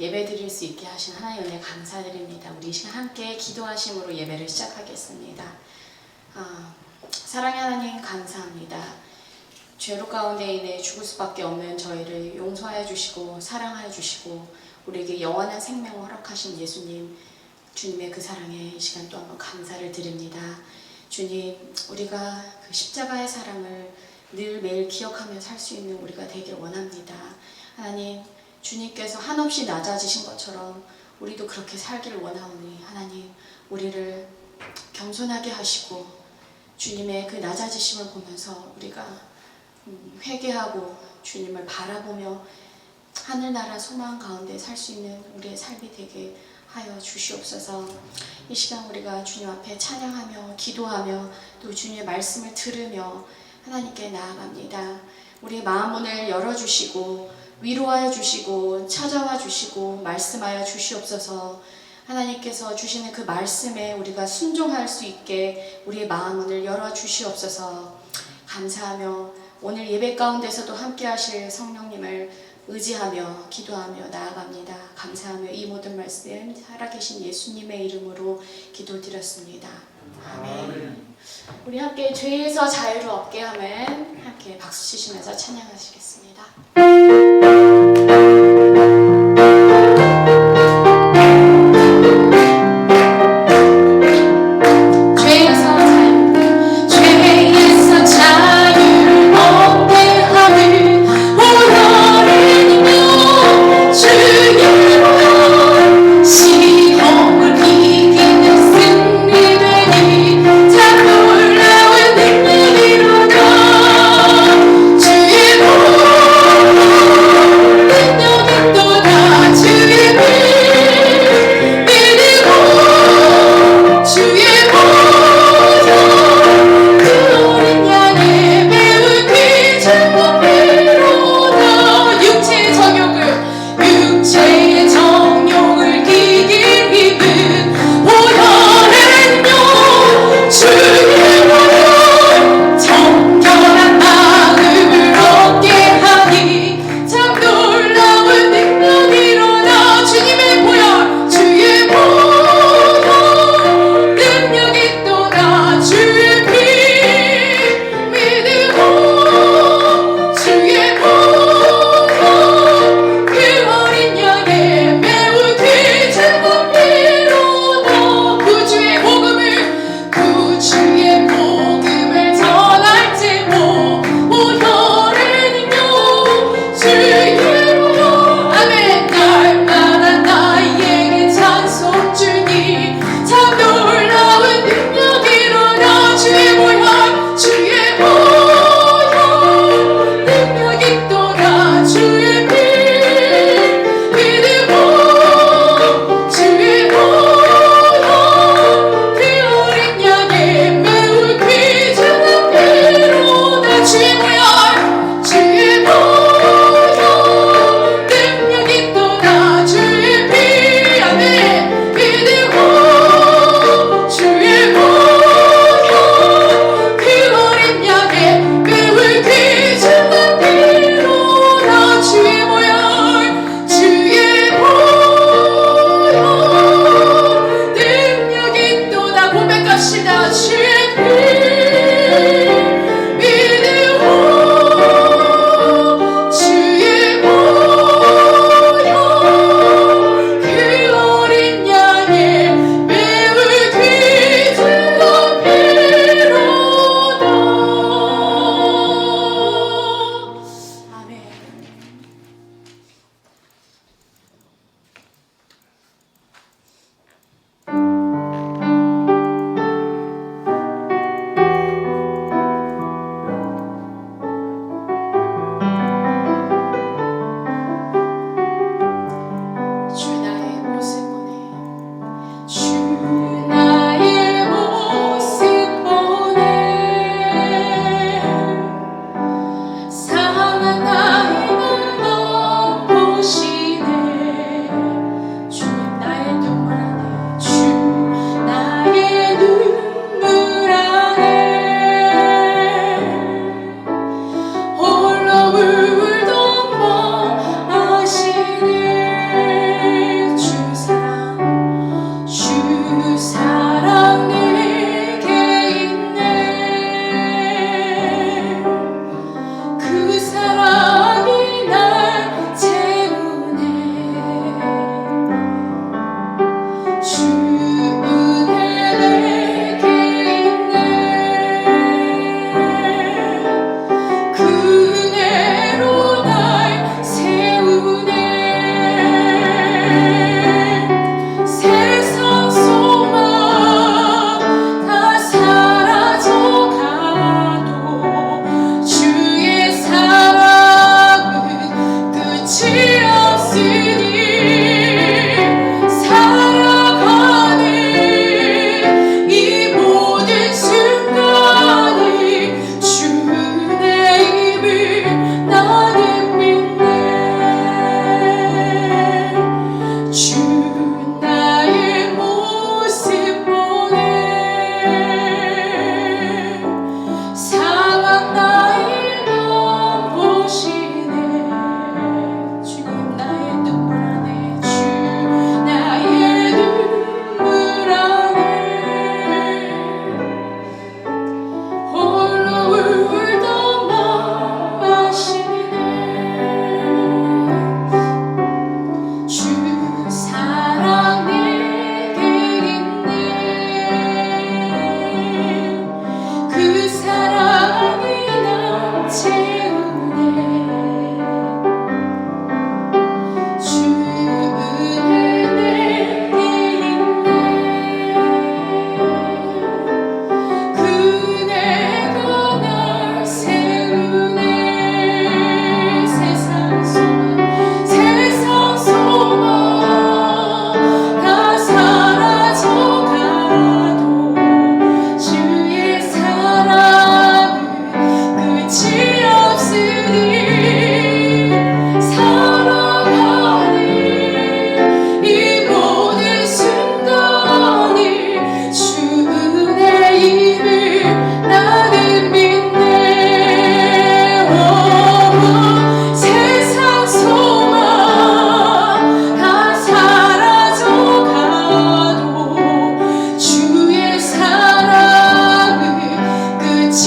예배 드릴 수 있게 하신 하나님 은혜 감사드립니다. 우리 이 시간 함께 기도하심으로 예배를 시작하겠습니다. 사랑의 하나님 감사합니다. 죄로 가운데 인해 죽을 수밖에 없는 저희를 용서하여 주시고 사랑하여 주시고 우리에게 영원한 생명을 허락하신 예수님, 주님의 그 사랑에 이 시간 또 한번 감사를 드립니다. 주님, 우리가 그 십자가의 사랑을 늘 매일 기억하며 살 수 있는 우리가 되길 원합니다. 하나님, 주님께서 한없이 낮아지신 것처럼 우리도 그렇게 살기를 원하오니 하나님, 우리를 겸손하게 하시고 주님의 그 낮아지심을 보면서 우리가 회개하고 주님을 바라보며 하늘나라 소망 가운데 살 수 있는 우리의 삶이 되게 하여 주시옵소서. 이 시간 우리가 주님 앞에 찬양하며 기도하며 또 주님의 말씀을 들으며 하나님께 나아갑니다. 우리의 마음 문을 열어주시고 위로하여 주시고 찾아와 주시고 말씀하여 주시옵소서. 하나님께서 주시는 그 말씀에 우리가 순종할 수 있게 우리의 마음 문을 열어주시옵소서. 감사하며 오늘 예배 가운데서도 함께 하실 성령님을 의지하며 기도하며 나아갑니다. 감사하며 이 모든 말씀 살아계신 예수님의 이름으로 기도드렸습니다. 아멘. 우리 함께 죄에서 자유를 얻게 하면 함께 박수 치시면서 찬양하시겠습니다. 주의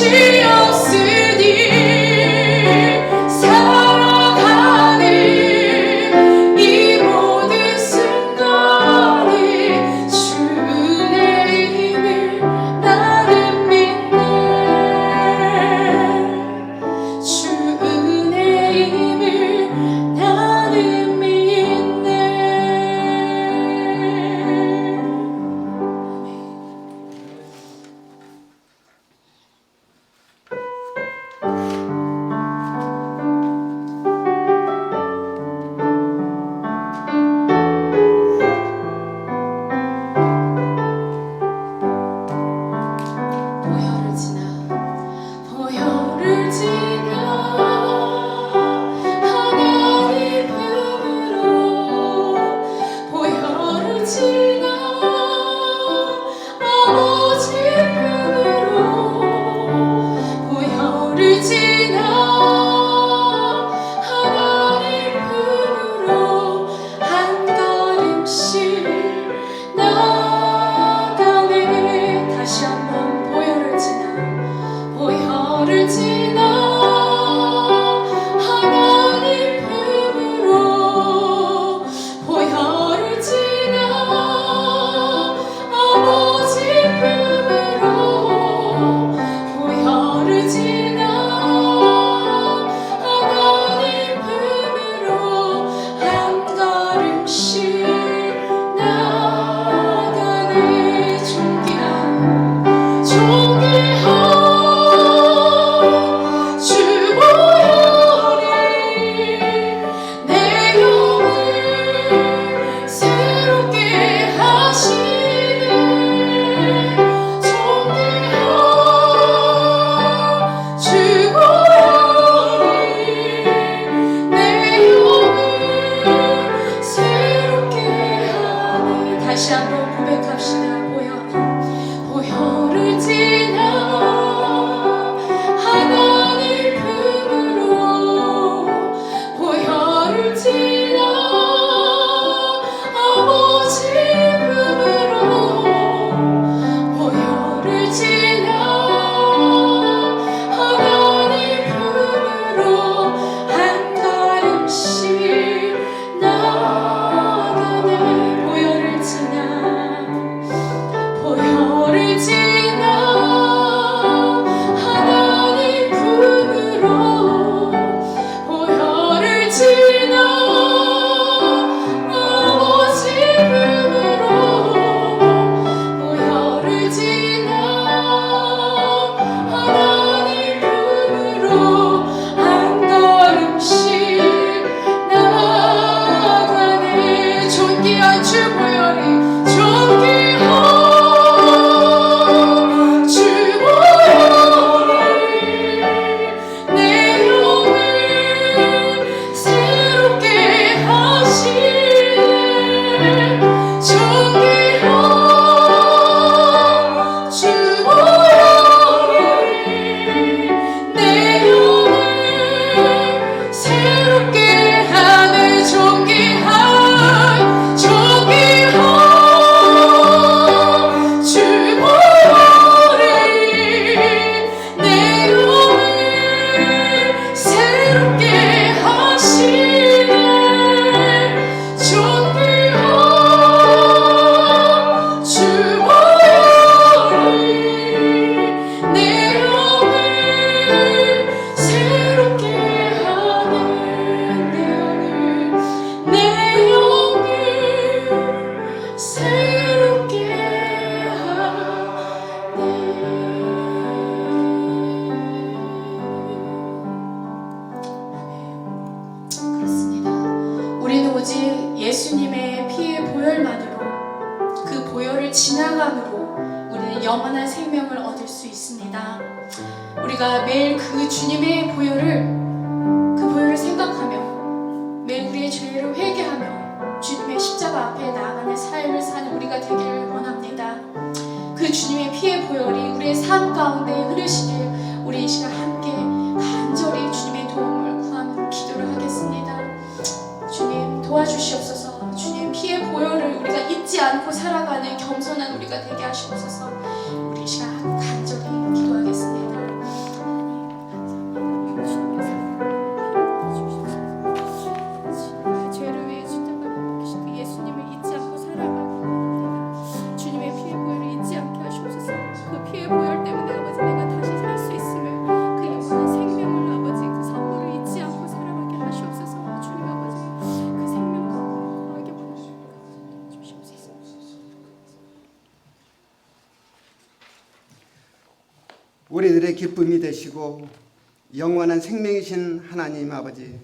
끝이 없으니 살아가는 이 모든 순간에 주 은혜임을 나는 믿네. 주 은혜임을 나는 믿네. 보혈을 지나 하나님 품으로 보혈을 지나 아버지 품으로 보혈을 지나 하나님 품으로 한 걸음씩 나가네. 다시 한번 보혈을 지나 보혈을 지나 하나님 품으로 보혈을 지나 아버지 품으로 보혈을 지나 하나님 품으로 한 걸음씩 나가네. 존귀한 주 보혈이 내 영을 새롭게 하시네. 존귀한 주 보혈이 내 영을 새롭게 하네. 다시 한번 고백합시다. 보혈을 지나 하나님 품으로 보혈을 지나 아버지 품으로 보혈을 지나 하나님 품으로 한 걸음씩 나가네. 보혈을 지나 보혈을 지나 하나님 품으로 보혈을 지나 아버지 품으로 보혈을 지나 하나님 품으로 한 걸음씩 나가네. 존귀한 주 보혈이 존귀한 주 보혈이 내 영을 새롭게 하시네. 존귀한 주 보혈이 내 영을 새롭게 하네. 존귀한 주 보혈이 내 영을 새롭게 하시네. 존귀한 주 보혈이 내 영을 새롭게 하네. 내 영을 새롭게 그렇습니다. 우리는 오직 예수님의 피의 보혈만으로 그 보혈을 지나감으로 우리는 영원한 생명을 얻을 수 있습니다. 우리가 매일 그 주님의 그 보혈을 생각하며 매일 우리의 죄를 회개하며 주님의 십자가 앞에 나아가는 삶을 사는 우리가 되기를 원합니다. 그 주님의 피의 보혈이 우리의 삶 가운데 흐르시길 우리 이 시간 함께 간절히 주님의 도움을 구하며 기도를 하겠습니다. 주님 도와주시옵소서. 주님 피의 보혈을 우리가 잊지 않고 살아가는 겸손한 우리가 되게 하시옵소서. 우리 이 시간 간절히 기도하겠습니다. 오늘의 기쁨이 되시고 영원한 생명이신 하나님 아버지,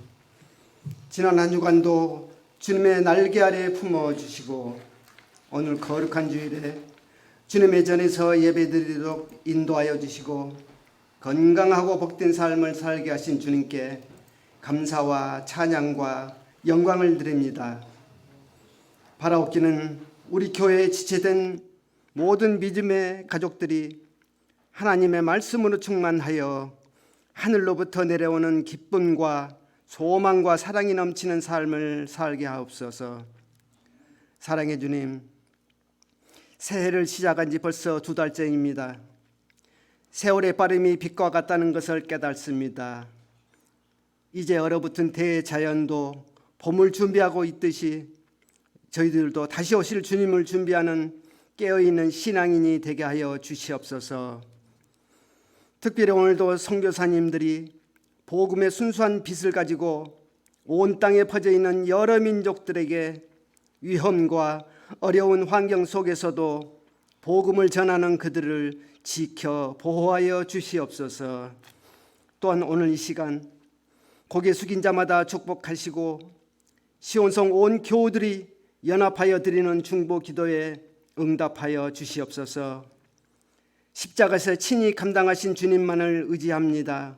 지난 한 주간도 주님의 날개 아래 품어주시고 오늘 거룩한 주일에 주님의 전에서 예배드리도록 인도하여 주시고 건강하고 복된 삶을 살게 하신 주님께 감사와 찬양과 영광을 드립니다. 바라옵기는 우리 교회에 지체된 모든 믿음의 가족들이 하나님의 말씀으로 충만하여 하늘로부터 내려오는 기쁨과 소망과 사랑이 넘치는 삶을 살게 하옵소서. 사랑의 주님, 새해를 시작한 지 벌써 2달째입니다. 세월의 빠름이 빛과 같다는 것을 깨닫습니다. 이제 얼어붙은 대자연도 봄을 준비하고 있듯이 저희들도 다시 오실 주님을 준비하는 깨어있는 신앙인이 되게 하여 주시옵소서. 특별히 오늘도 선교사님들이 복음의 순수한 빛을 가지고 온 땅에 퍼져 있는 여러 민족들에게 위험과 어려운 환경 속에서도 복음을 전하는 그들을 지켜 보호하여 주시옵소서. 또한 오늘 이 시간 고개 숙인 자마다 축복하시고 시온성 온 교우들이 연합하여 드리는 중보 기도에 응답하여 주시옵소서. 십자가에서 친히 감당하신 주님만을 의지합니다.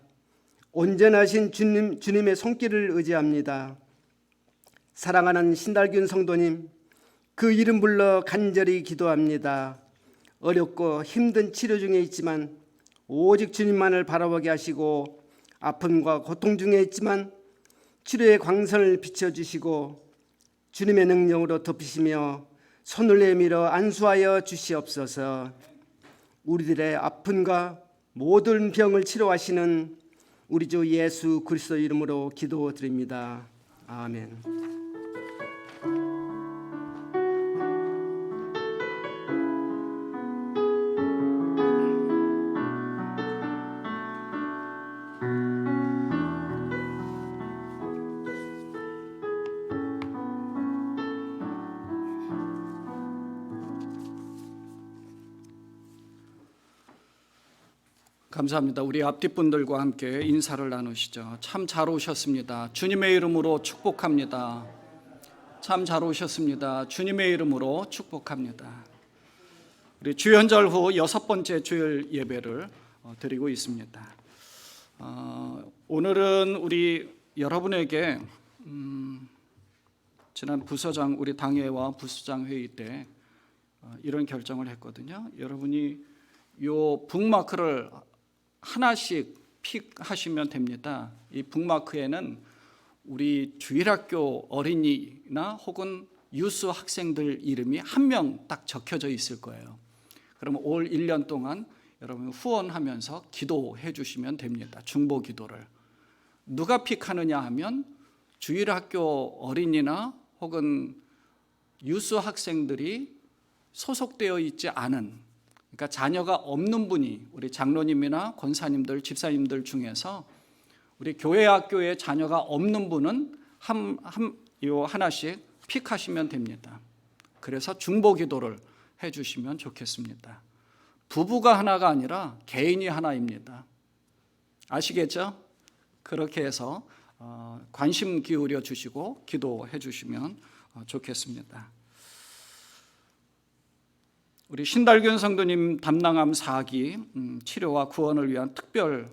온전하신 주님의 손길을 의지합니다. 사랑하는 신달균 성도님, 그 이름 불러 간절히 기도합니다. 어렵고 힘든 치료 중에 있지만 오직 주님만을 바라보게 하시고 아픔과 고통 중에 있지만 치료의 광선을 비춰주시고 주님의 능력으로 덮으시며 손을 내밀어 안수하여 주시옵소서. 우리들의 아픔과 모든 병을 치료하시는 우리 주 예수 그리스도 이름으로 기도드립니다. 아멘. 감사합니다. 우리 앞뒷분들과 함께 인사를 나누시죠. 참 잘 오셨습니다. 주님의 이름으로 축복합니다. 참 잘 오셨습니다. 주님의 이름으로 축복합니다. 우리 주연절 후 6번째 주일 예배를 드리고 있습니다. 오늘은 우리 여러분에게 지난 부서장 우리 당회와 부서장 회의 때 이런 결정을 했거든요. 여러분이 요 북마크를 하나씩 픽하시면 됩니다. 이 북마크에는 우리 주일학교 어린이나 혹은 유스 학생들 이름이 한 명 딱 적혀져 있을 거예요. 그러면 올 1년 동안 여러분 후원하면서 기도해 주시면 됩니다. 중보 기도를. 누가 픽하느냐 하면 주일학교 어린이나 혹은 유스 학생들이 소속되어 있지 않은, 그러니까 자녀가 없는 분이 우리 장로님이나 권사님들, 집사님들 중에서 우리 교회 학교에 자녀가 없는 분은 하나씩 픽하시면 됩니다. 그래서 중보 기도를 해주시면 좋겠습니다. 부부가 하나가 아니라 개인이 하나입니다. 아시겠죠? 그렇게 해서 관심 기울여 주시고 기도해 주시면 좋겠습니다. 우리 신달균 성도님 담낭암 4기 치료와 구원을 위한 특별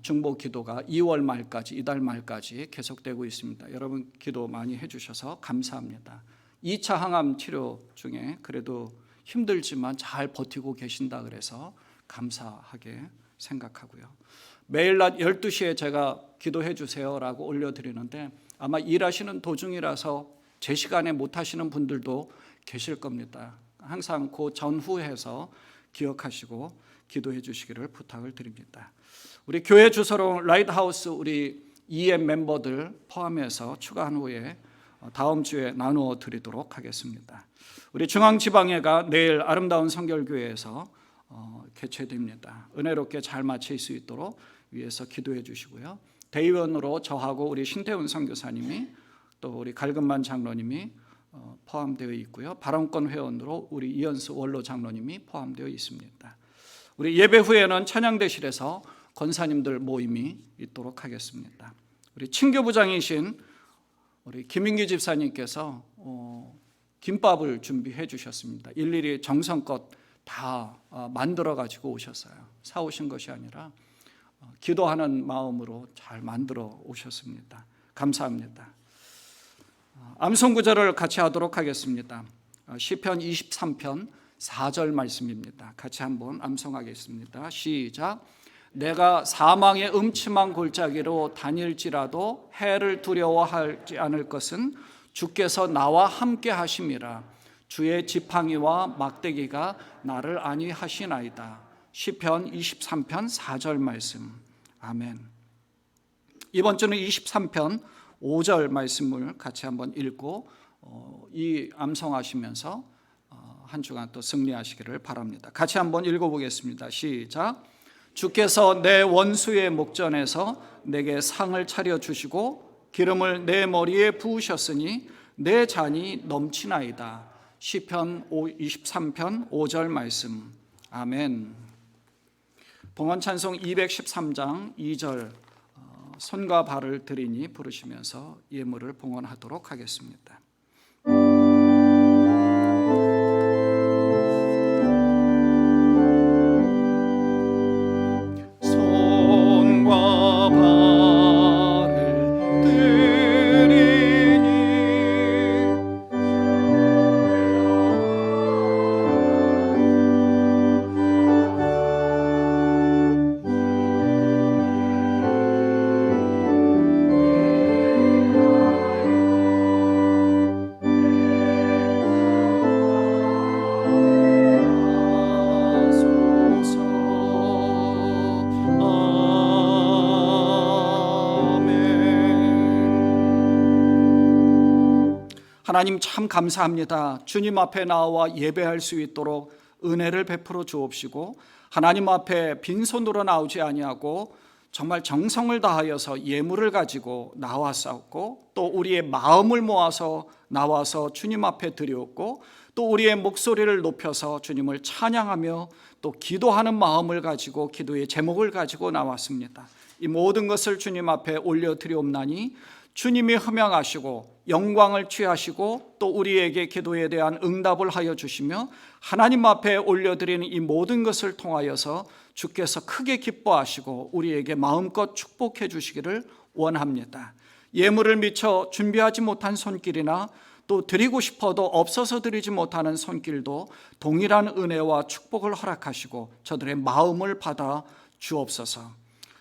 중보 기도가 2월 말까지, 이달 말까지 계속되고 있습니다. 여러분 기도 많이 해주셔서 감사합니다. 2차 항암 치료 중에 그래도 힘들지만 잘 버티고 계신다 그래서 감사하게 생각하고요. 매일 낮 12시에 제가 기도해 주세요라고 올려드리는데 아마 일하시는 도중이라서 제 시간에 못 하시는 분들도 계실 겁니다. 항상 그 전후해서 기억하시고 기도해 주시기를 부탁을 드립니다. 우리 교회 주소로 라이트하우스 우리 EM 멤버들 포함해서 추가한 후에 다음 주에 나누어 드리도록 하겠습니다. 우리 중앙지방회가 내일 아름다운 성결교회에서 개최됩니다. 은혜롭게 잘 마칠 수 있도록 위해서 기도해 주시고요. 대의원으로 저하고 우리 신태훈 선교사님이 또 우리 갈금만 장로님이 포함되어 있고요. 발언권 회원으로 우리 이현수 원로 장로님이 포함되어 있습니다. 우리 예배 후에는 찬양대실에서 권사님들 모임이 있도록 하겠습니다. 우리 친교부장이신 우리 김인기 집사님께서 김밥을 준비해 주셨습니다. 일일이 정성껏 다 만들어 가지고 오셨어요. 사오신 것이 아니라 기도하는 마음으로 잘 만들어 오셨습니다. 감사합니다. 암송 구절을 같이 하도록 하겠습니다. 시편 23편 4절 말씀입니다. 같이 한번 암송하겠습니다. 시작. 내가 사망의 음침한 골짜기로 다닐지라도 해를 두려워하지 않을 것은 주께서 나와 함께 하심이라. 주의 지팡이와 막대기가 나를 안위하시나이다. 시편 23편 4절 말씀. 아멘. 이번 주는 23편 5절 말씀을 같이 한번 읽고 이 암송하시면서 한 주간 또 승리하시기를 바랍니다. 같이 한번 읽어보겠습니다. 시작. 주께서 내 원수의 목전에서 내게 상을 차려주시고 기름을 내 머리에 부으셨으니 내 잔이 넘치나이다. 시편 23편 5절 말씀. 아멘. 봉헌 찬송 213장 2절 손과 발을 들이니 부르시면서 예물을 봉헌하도록 하겠습니다. 손과 발을 들이니 하나님 참 감사합니다. 주님 앞에 나와 예배할 수 있도록 은혜를 베풀어 주옵시고 하나님 앞에 빈손으로 나오지 아니하고 정말 정성을 다하여서 예물을 가지고 나왔었고 또 우리의 마음을 모아서 나와서 주님 앞에 드렸고 또 우리의 목소리를 높여서 주님을 찬양하며 또 기도하는 마음을 가지고 기도의 제목을 가지고 나왔습니다. 이 모든 것을 주님 앞에 올려드리옵나니 주님이 흠양하시고 영광을 취하시고 또 우리에게 기도에 대한 응답을 하여 주시며 하나님 앞에 올려드리는 이 모든 것을 통하여서 주께서 크게 기뻐하시고 우리에게 마음껏 축복해 주시기를 원합니다. 예물을 미처 준비하지 못한 손길이나 또 드리고 싶어도 없어서 드리지 못하는 손길도 동일한 은혜와 축복을 허락하시고 저들의 마음을 받아 주옵소서.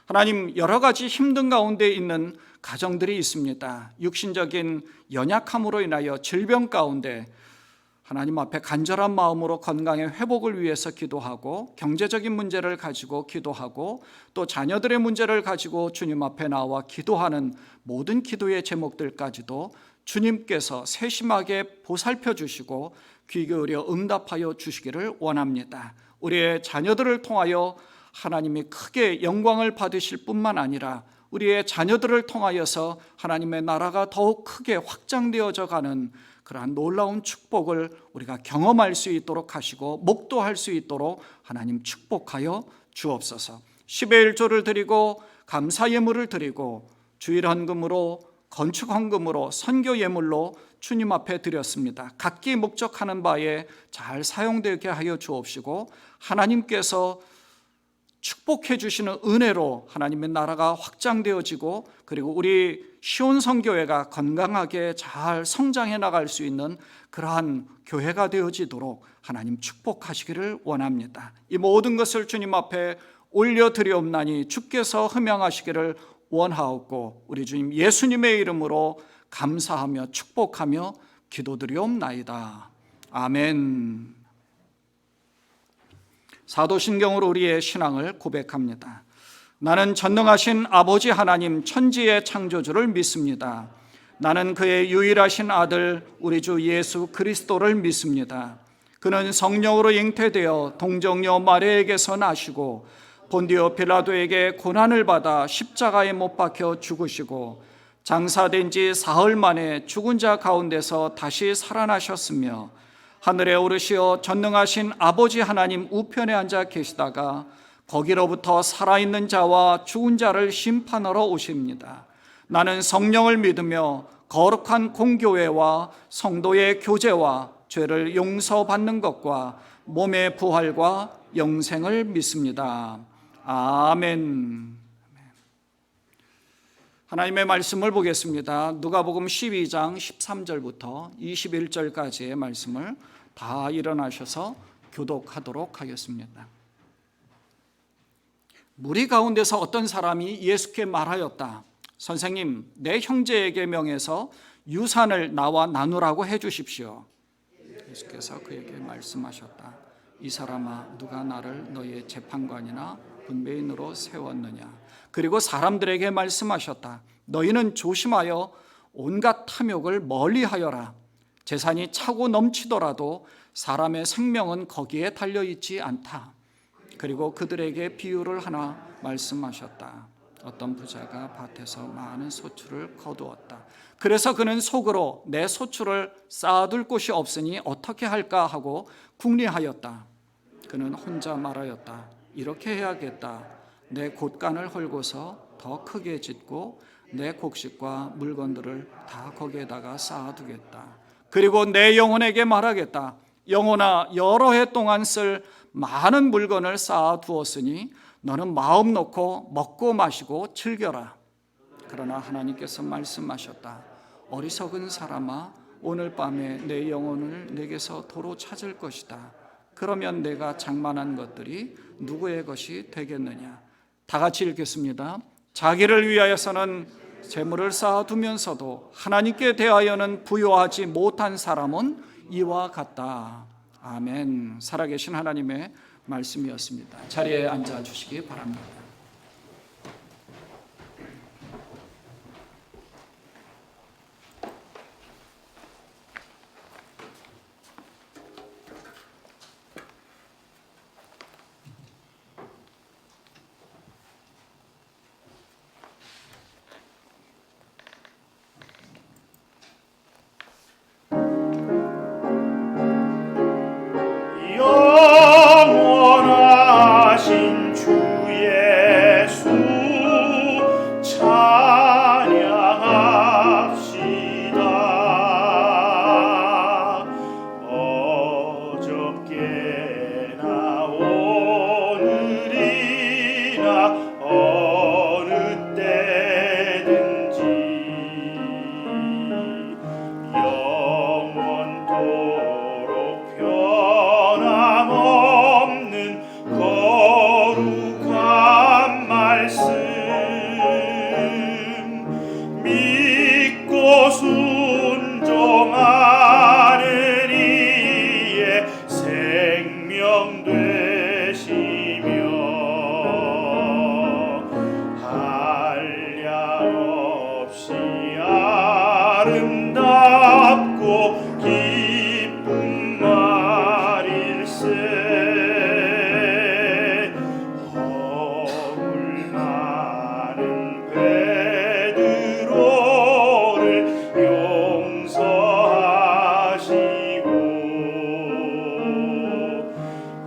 하나님, 여러 가지 힘든 가운데 있는 가정들이 있습니다. 육신적인 연약함으로 인하여 질병 가운데 하나님 앞에 간절한 마음으로 건강의 회복을 위해서 기도하고 경제적인 문제를 가지고 기도하고 또 자녀들의 문제를 가지고 주님 앞에 나와 기도하는 모든 기도의 제목들까지도 주님께서 세심하게 보살펴 주시고 귀 기울여 응답하여 주시기를 원합니다. 우리의 자녀들을 통하여 하나님이 크게 영광을 받으실 뿐만 아니라 우리의 자녀들을 통하여서 하나님의 나라가 더욱 크게 확장되어져 가는 그러한 놀라운 축복을 우리가 경험할 수 있도록 하시고 목도할 수 있도록 하나님 축복하여 주옵소서. 10의 1조를 드리고 감사 예물을 드리고 주일 헌금으로 건축 헌금으로 선교 예물로 주님 앞에 드렸습니다. 각기 목적하는 바에 잘 사용되게 하여 주옵시고 하나님께서 축복해 주시는 은혜로 하나님의 나라가 확장되어지고 그리고 우리 시온성교회가 건강하게 잘 성장해 나갈 수 있는 그러한 교회가 되어지도록 하나님 축복하시기를 원합니다. 이 모든 것을 주님 앞에 올려드리옵나니 주께서 흠양하시기를 원하옵고 우리 주님 예수님의 이름으로 감사하며 축복하며 기도드리옵나이다. 아멘. 사도신경으로 우리의 신앙을 고백합니다. 나는 전능하신 아버지 하나님 천지의 창조주를 믿습니다. 나는 그의 유일하신 아들 우리 주 예수 그리스도를 믿습니다. 그는 성령으로 잉태되어 동정녀 마리아에게서 나시고 본디오 빌라도에게 고난을 받아 십자가에 못 박혀 죽으시고 장사된 지 사흘 만에 죽은 자 가운데서 다시 살아나셨으며 하늘에 오르시어 전능하신 아버지 하나님 우편에 앉아 계시다가 거기로부터 살아있는 자와 죽은 자를 심판하러 오십니다. 나는 성령을 믿으며 거룩한 공교회와 성도의 교제와 죄를 용서받는 것과 몸의 부활과 영생을 믿습니다. 아멘. 하나님의 말씀을 보겠습니다. 누가복음 12장 13절부터 21절까지의 말씀을 다 일어나셔서 교독하도록 하겠습니다. 무리 가운데서 어떤 사람이 예수께 말하였다. 선생님, 내 형제에게 명해서 유산을 나와 나누라고 해 주십시오. 예수께서 그에게 말씀하셨다. 이 사람아, 누가 나를 너의 재판관이나 분배인으로 세웠느냐? 그리고 사람들에게 말씀하셨다. 너희는 조심하여 온갖 탐욕을 멀리하여라. 재산이 차고 넘치더라도 사람의 생명은 거기에 달려있지 않다. 그리고 그들에게 비유를 하나 말씀하셨다. 어떤 부자가 밭에서 많은 소출을 거두었다. 그래서 그는 속으로 내 소출을 쌓아둘 곳이 없으니 어떻게 할까 하고 궁리하였다. 그는 혼자 말하였다. 이렇게 해야겠다. 내 곳간을 헐고서 더 크게 짓고 내 곡식과 물건들을 다 거기에다가 쌓아두겠다. 그리고 내 영혼에게 말하겠다. 영혼아, 여러 해 동안 쓸 많은 물건을 쌓아두었으니 너는 마음 놓고 먹고 마시고 즐겨라. 그러나 하나님께서 말씀하셨다. 어리석은 사람아, 오늘 밤에 내 영혼을 내게서 도로 찾을 것이다. 그러면 내가 장만한 것들이 누구의 것이 되겠느냐? 다 같이 읽겠습니다. 자기를 위하여서는 재물을 쌓아두면서도 하나님께 대하여는 부요하지 못한 사람은 이와 같다. 아멘. 살아계신 하나님의 말씀이었습니다. 자리에 앉아 주시기 바랍니다. 영원하신 주 예수 찬양합시다. 어저께나 오늘이나 어느 때든지 영원토록 변함없는 거룩한 말씀 믿고 순종하는 이의 생명 되시며 한량없이 아름답고 기쁜 말일세. 허물 많은 베드로를 용서하시고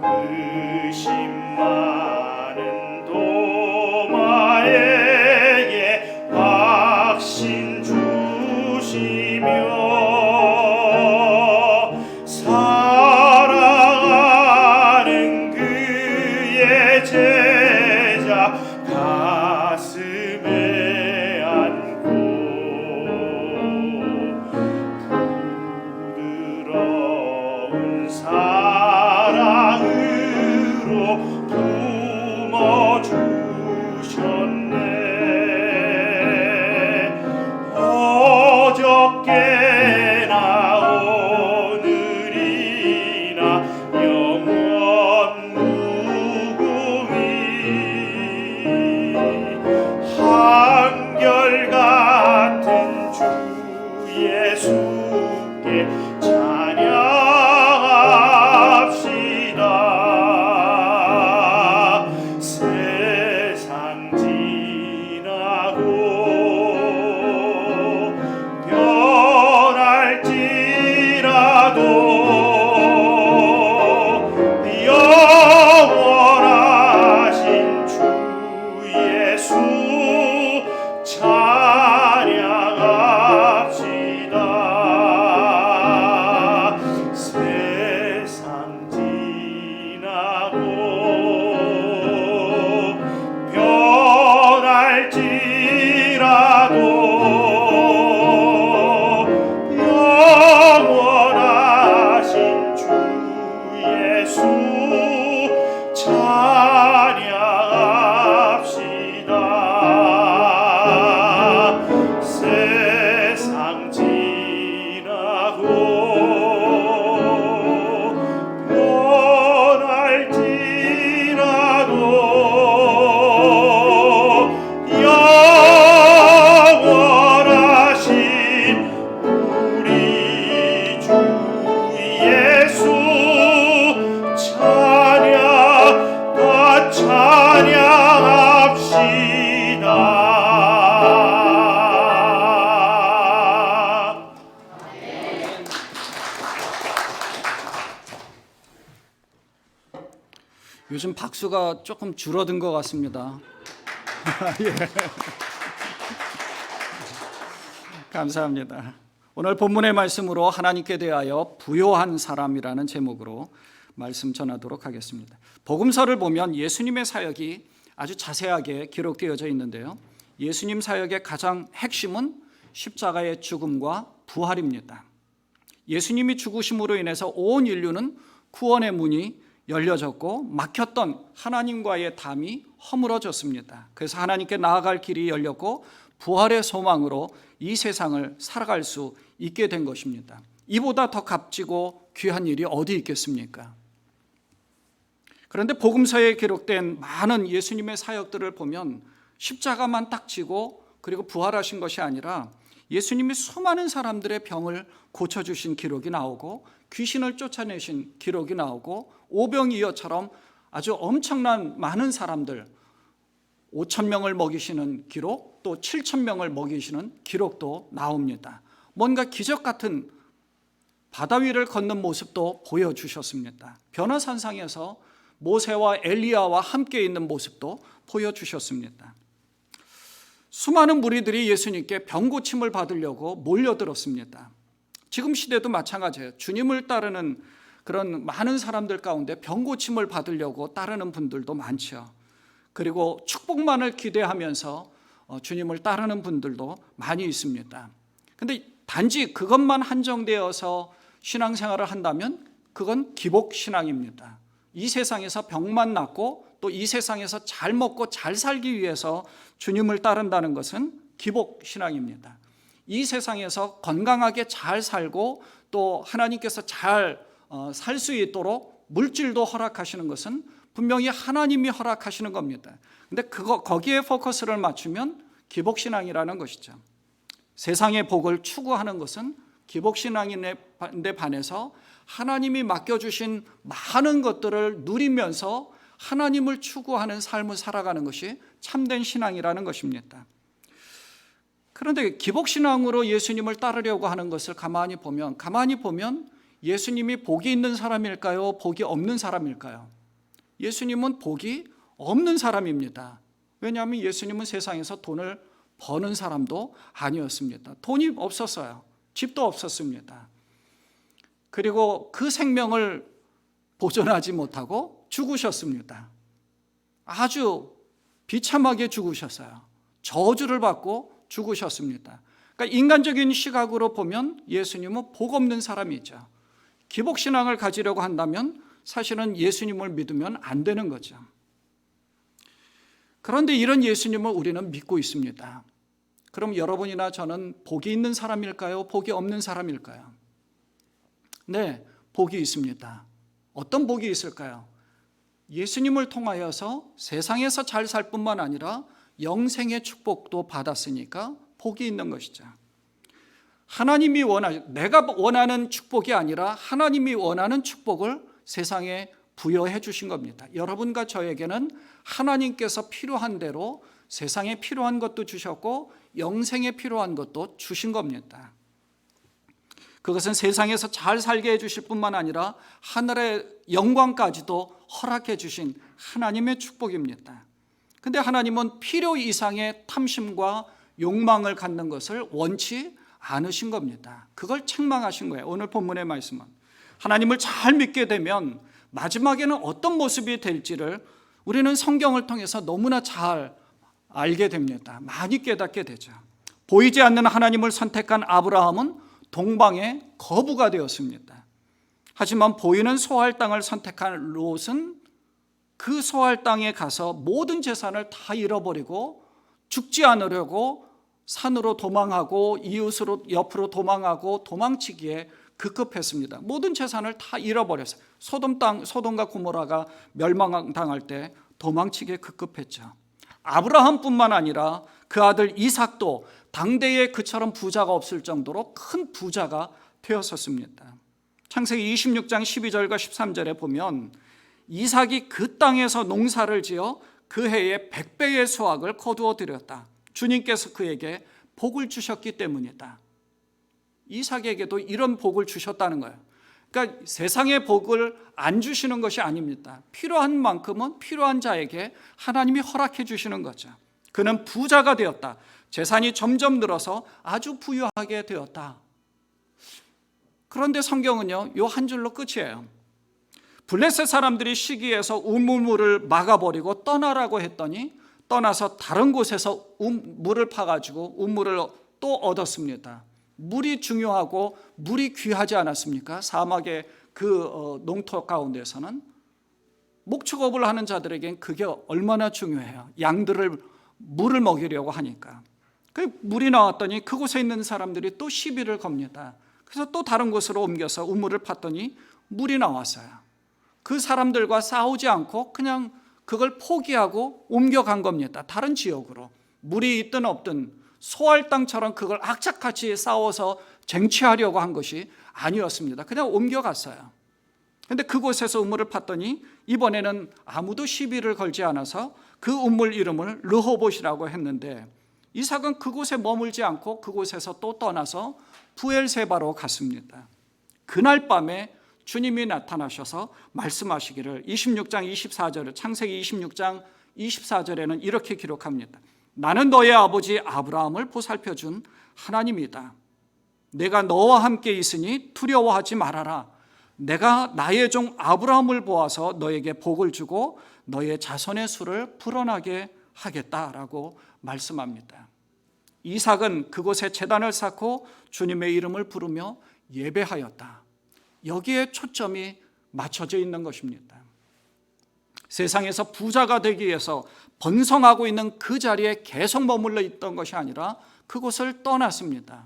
의심 많은 도마에게 확신 주시며 사랑하는 그의 제자 가슴에 안고 부드러운 사랑으로 품어주셨네. 어저께나 오늘이나 영원 무궁히 한결같은 주 예수께 찬양합시다. 세상 지나고 변 요즘 박수가 조금 줄어든 것 같습니다. 예. 감사합니다. 오늘 본문의 말씀으로 하나님께 대하여 부요한 사람이라는 제목으로 말씀 전하도록 하겠습니다. 복음서를 보면 예수님의 사역이 아주 자세하게 기록되어져 있는데요. 예수님 사역의 가장 핵심은 십자가의 죽음과 부활입니다. 예수님이 죽으심으로 인해서 온 인류는 구원의 문이 열려졌고 막혔던 하나님과의 담이 허물어졌습니다. 그래서 하나님께 나아갈 길이 열렸고 부활의 소망으로 이 세상을 살아갈 수 있게 된 것입니다. 이보다 더 값지고 귀한 일이 어디 있겠습니까? 그런데 복음서에 기록된 많은 예수님의 사역들을 보면 십자가만 딱 지고 그리고 부활하신 것이 아니라 예수님이 수많은 사람들의 병을 고쳐주신 기록이 나오고 귀신을 쫓아내신 기록이 나오고 오병이어처럼 아주 엄청난 많은 사람들 5,000명을 먹이시는 기록, 또 7,000명을 먹이시는 기록도 나옵니다. 뭔가 기적 같은 바다 위를 걷는 모습도 보여주셨습니다. 변화산상에서 모세와 엘리야와 함께 있는 모습도 보여주셨습니다. 수많은 무리들이 예수님께 병고침을 받으려고 몰려들었습니다. 지금 시대도 마찬가지예요. 주님을 따르는 그런 많은 사람들 가운데 병고침을 받으려고 따르는 분들도 많죠. 그리고 축복만을 기대하면서 주님을 따르는 분들도 많이 있습니다. 그런데 단지 그것만 한정되어서 신앙생활을 한다면 그건 기복신앙입니다. 이 세상에서 병만 낫고 또 이 세상에서 잘 먹고 잘 살기 위해서 주님을 따른다는 것은 기복신앙입니다. 이 세상에서 건강하게 잘 살고 또 하나님께서 잘 살 수 있도록 물질도 허락하시는 것은 분명히 하나님이 허락하시는 겁니다. 근데 거기에 포커스를 맞추면 기복신앙이라는 것이죠. 세상의 복을 추구하는 것은 기복신앙인데 반해서 하나님이 맡겨주신 많은 것들을 누리면서 하나님을 추구하는 삶을 살아가는 것이 참된 신앙이라는 것입니다. 그런데 기복신앙으로 예수님을 따르려고 하는 것을 가만히 보면 예수님이 복이 있는 사람일까요? 복이 없는 사람일까요? 예수님은 복이 없는 사람입니다. 왜냐하면 예수님은 세상에서 돈을 버는 사람도 아니었습니다. 돈이 없었어요. 집도 없었습니다. 그리고 그 생명을 보존하지 못하고 죽으셨습니다. 아주 비참하게 죽으셨어요. 저주를 받고 죽으셨습니다. 그러니까 인간적인 시각으로 보면 예수님은 복 없는 사람이죠. 기복신앙을 가지려고 한다면 사실은 예수님을 믿으면 안 되는 거죠. 그런데 이런 예수님을 우리는 믿고 있습니다. 그럼 여러분이나 저는 복이 있는 사람일까요? 복이 없는 사람일까요? 네, 복이 있습니다. 어떤 복이 있을까요? 예수님을 통하여서 세상에서 잘 살 뿐만 아니라 영생의 축복도 받았으니까 복이 있는 것이죠. 하나님이 내가 원하는 축복이 아니라 하나님이 원하는 축복을 세상에 부여해 주신 겁니다. 여러분과 저에게는 하나님께서 필요한 대로 세상에 필요한 것도 주셨고 영생에 필요한 것도 주신 겁니다. 그것은 세상에서 잘 살게 해주실 뿐만 아니라 하늘의 영광까지도 허락해 주신 하나님의 축복입니다. 그런데 하나님은 필요 이상의 탐심과 욕망을 갖는 것을 원치 않으신 겁니다. 그걸 책망하신 거예요. 오늘 본문의 말씀은 하나님을 잘 믿게 되면 마지막에는 어떤 모습이 될지를 우리는 성경을 통해서 너무나 잘 알게 됩니다. 많이 깨닫게 되죠. 보이지 않는 하나님을 선택한 아브라함은 동방의 거부가 되었습니다. 하지만 보이는 소할 땅을 선택한 롯은 그 소할 땅에 가서 모든 재산을 다 잃어버리고 죽지 않으려고 산으로 도망하고 이웃으로 옆으로 도망하고 도망치기에 급급했습니다. 모든 재산을 다 잃어버렸어요. 소돔과 고모라가 멸망당할 때 도망치기에 급급했죠. 아브라함뿐만 아니라 그 아들 이삭도 당대에 그처럼 부자가 없을 정도로 큰 부자가 되었었습니다. 창세기 26장 12절과 13절에 보면 이삭이 그 땅에서 농사를 지어 그 해에 100배의 수확을 거두어 드렸다. 주님께서 그에게 복을 주셨기 때문이다. 이삭에게도 이런 복을 주셨다는 거예요. 그러니까 세상의 복을 안 주시는 것이 아닙니다. 필요한 만큼은 필요한 자에게 하나님이 허락해 주시는 거죠. 그는 부자가 되었다. 재산이 점점 늘어서 아주 부유하게 되었다. 그런데 성경은요, 요 한 줄로 끝이에요. 블레셋 사람들이 시기해서 우물물을 막아버리고 떠나라고 했더니 떠나서 다른 곳에서 물을 파가지고 우물을 또 얻었습니다. 물이 중요하고 물이 귀하지 않았습니까? 사막의 그 농토 가운데서는 목축업을 하는 자들에겐 그게 얼마나 중요해요. 양들을 물을 먹이려고 하니까. 그 물이 나왔더니 그곳에 있는 사람들이 또 시비를 겁니다. 그래서 또 다른 곳으로 옮겨서 우물을 팠더니 물이 나왔어요. 그 사람들과 싸우지 않고 그냥 그걸 포기하고 옮겨간 겁니다. 다른 지역으로. 물이 있든 없든 소할 땅처럼 그걸 악착같이 싸워서 쟁취하려고 한 것이 아니었습니다. 그냥 옮겨갔어요. 그런데 그곳에서 우물을 팠더니 이번에는 아무도 시비를 걸지 않아서 그 우물 이름을 르호봇이라고 했는데 이삭은 그곳에 머물지 않고 그곳에서 또 떠나서 부엘세바로 갔습니다. 그날 밤에 주님이 나타나셔서 말씀하시기를 26장 24절 창세기 26장 24절에는 이렇게 기록합니다. 나는 너의 아버지 아브라함을 보살펴준 하나님이다. 내가 너와 함께 있으니 두려워하지 말아라. 내가 나의 종 아브라함을 보아서 너에게 복을 주고 너의 자손의 수를 불어나게 하겠다라고 말씀합니다. 이삭은 그곳에 제단을 쌓고 주님의 이름을 부르며 예배하였다. 여기에 초점이 맞춰져 있는 것입니다. 세상에서 부자가 되기 위해서 번성하고 있는 그 자리에 계속 머물러 있던 것이 아니라 그곳을 떠났습니다.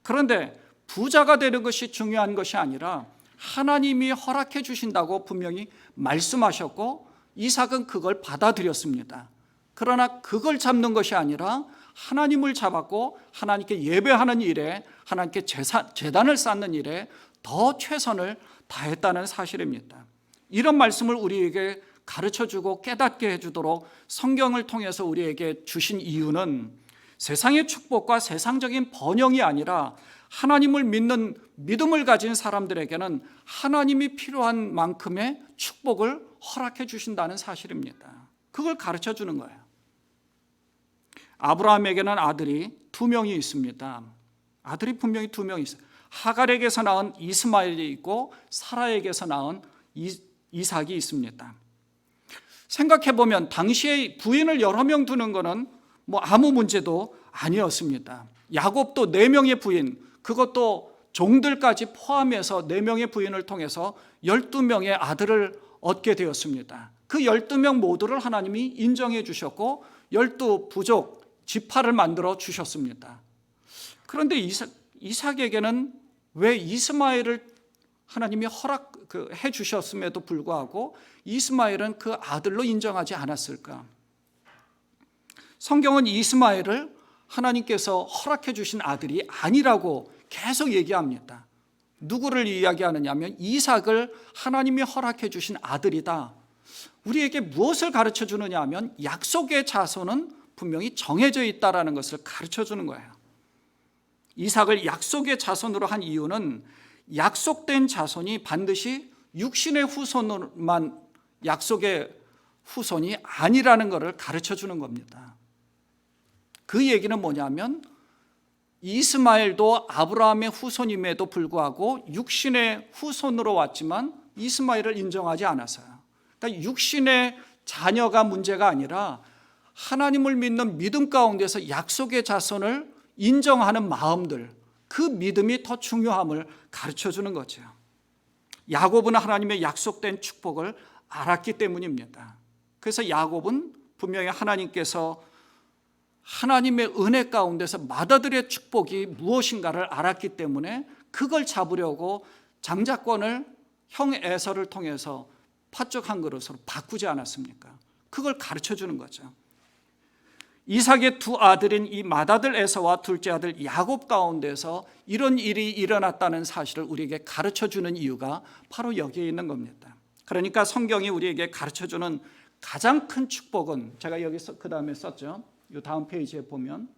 그런데 부자가 되는 것이 중요한 것이 아니라 하나님이 허락해 주신다고 분명히 말씀하셨고 이삭은 그걸 받아들였습니다. 그러나 그걸 잡는 것이 아니라 하나님을 잡았고 하나님께 예배하는 일에, 하나님께 제단을 쌓는 일에 더 최선을 다했다는 사실입니다. 이런 말씀을 우리에게 가르쳐주고 깨닫게 해주도록 성경을 통해서 우리에게 주신 이유는 세상의 축복과 세상적인 번영이 아니라 하나님을 믿는 믿음을 가진 사람들에게는 하나님이 필요한 만큼의 축복을 허락해 주신다는 사실입니다. 그걸 가르쳐 주는 거예요. 아브라함에게는 아들이 2명이 있습니다. 아들이 분명히 2명이 있어요. 하갈에게서 낳은 이스마엘이 있고 사라에게서 낳은 이삭이 있습니다. 생각해보면 당시에 부인을 여러 명 두는 것은 아무 문제도 아니었습니다. 야곱도 4명의 부인, 그것도 종들까지 포함해서 4명의 부인을 통해서 12명의 아들을 얻게 되었습니다. 그 12명 모두를 하나님이 인정해 주셨고 12부족 지파를 만들어 주셨습니다. 그런데 이삭에게는 왜 이스마엘을 하나님이 허락해 주셨음에도 불구하고 이스마엘은 그 아들로 인정하지 않았을까? 성경은 이스마엘을 하나님께서 허락해 주신 아들이 아니라고 계속 얘기합니다. 누구를 이야기하느냐 하면 이삭을 하나님이 허락해 주신 아들이다. 우리에게 무엇을 가르쳐 주느냐 하면 약속의 자손은 분명히 정해져 있다라는 것을 가르쳐 주는 거예요. 이삭을 약속의 자손으로 한 이유는 약속된 자손이 반드시 육신의 후손으로만 약속의 후손이 아니라는 것을 가르쳐 주는 겁니다. 그 얘기는 뭐냐면 이스마엘도 아브라함의 후손임에도 불구하고 육신의 후손으로 왔지만 이스마엘을 인정하지 않았어요. 그러니까 육신의 자녀가 문제가 아니라 하나님을 믿는 믿음 가운데서 약속의 자손을 인정하는 마음들, 그 믿음이 더 중요함을 가르쳐 주는 거죠. 야곱은 하나님의 약속된 축복을 알았기 때문입니다. 그래서 야곱은 분명히 하나님께서 하나님의 은혜 가운데서 맏아들의 축복이 무엇인가를 알았기 때문에 그걸 잡으려고 장자권을 형 에서를 통해서 팥죽 한 그릇으로 바꾸지 않았습니까? 그걸 가르쳐 주는 거죠. 이삭의 2 아들인 이 맏아들 에서와 둘째 아들 야곱 가운데서 이런 일이 일어났다는 사실을 우리에게 가르쳐 주는 이유가 바로 여기에 있는 겁니다. 그러니까 성경이 우리에게 가르쳐 주는 가장 큰 축복은 제가 여기서 그 다음에 썼죠. 이 다음 페이지에 보면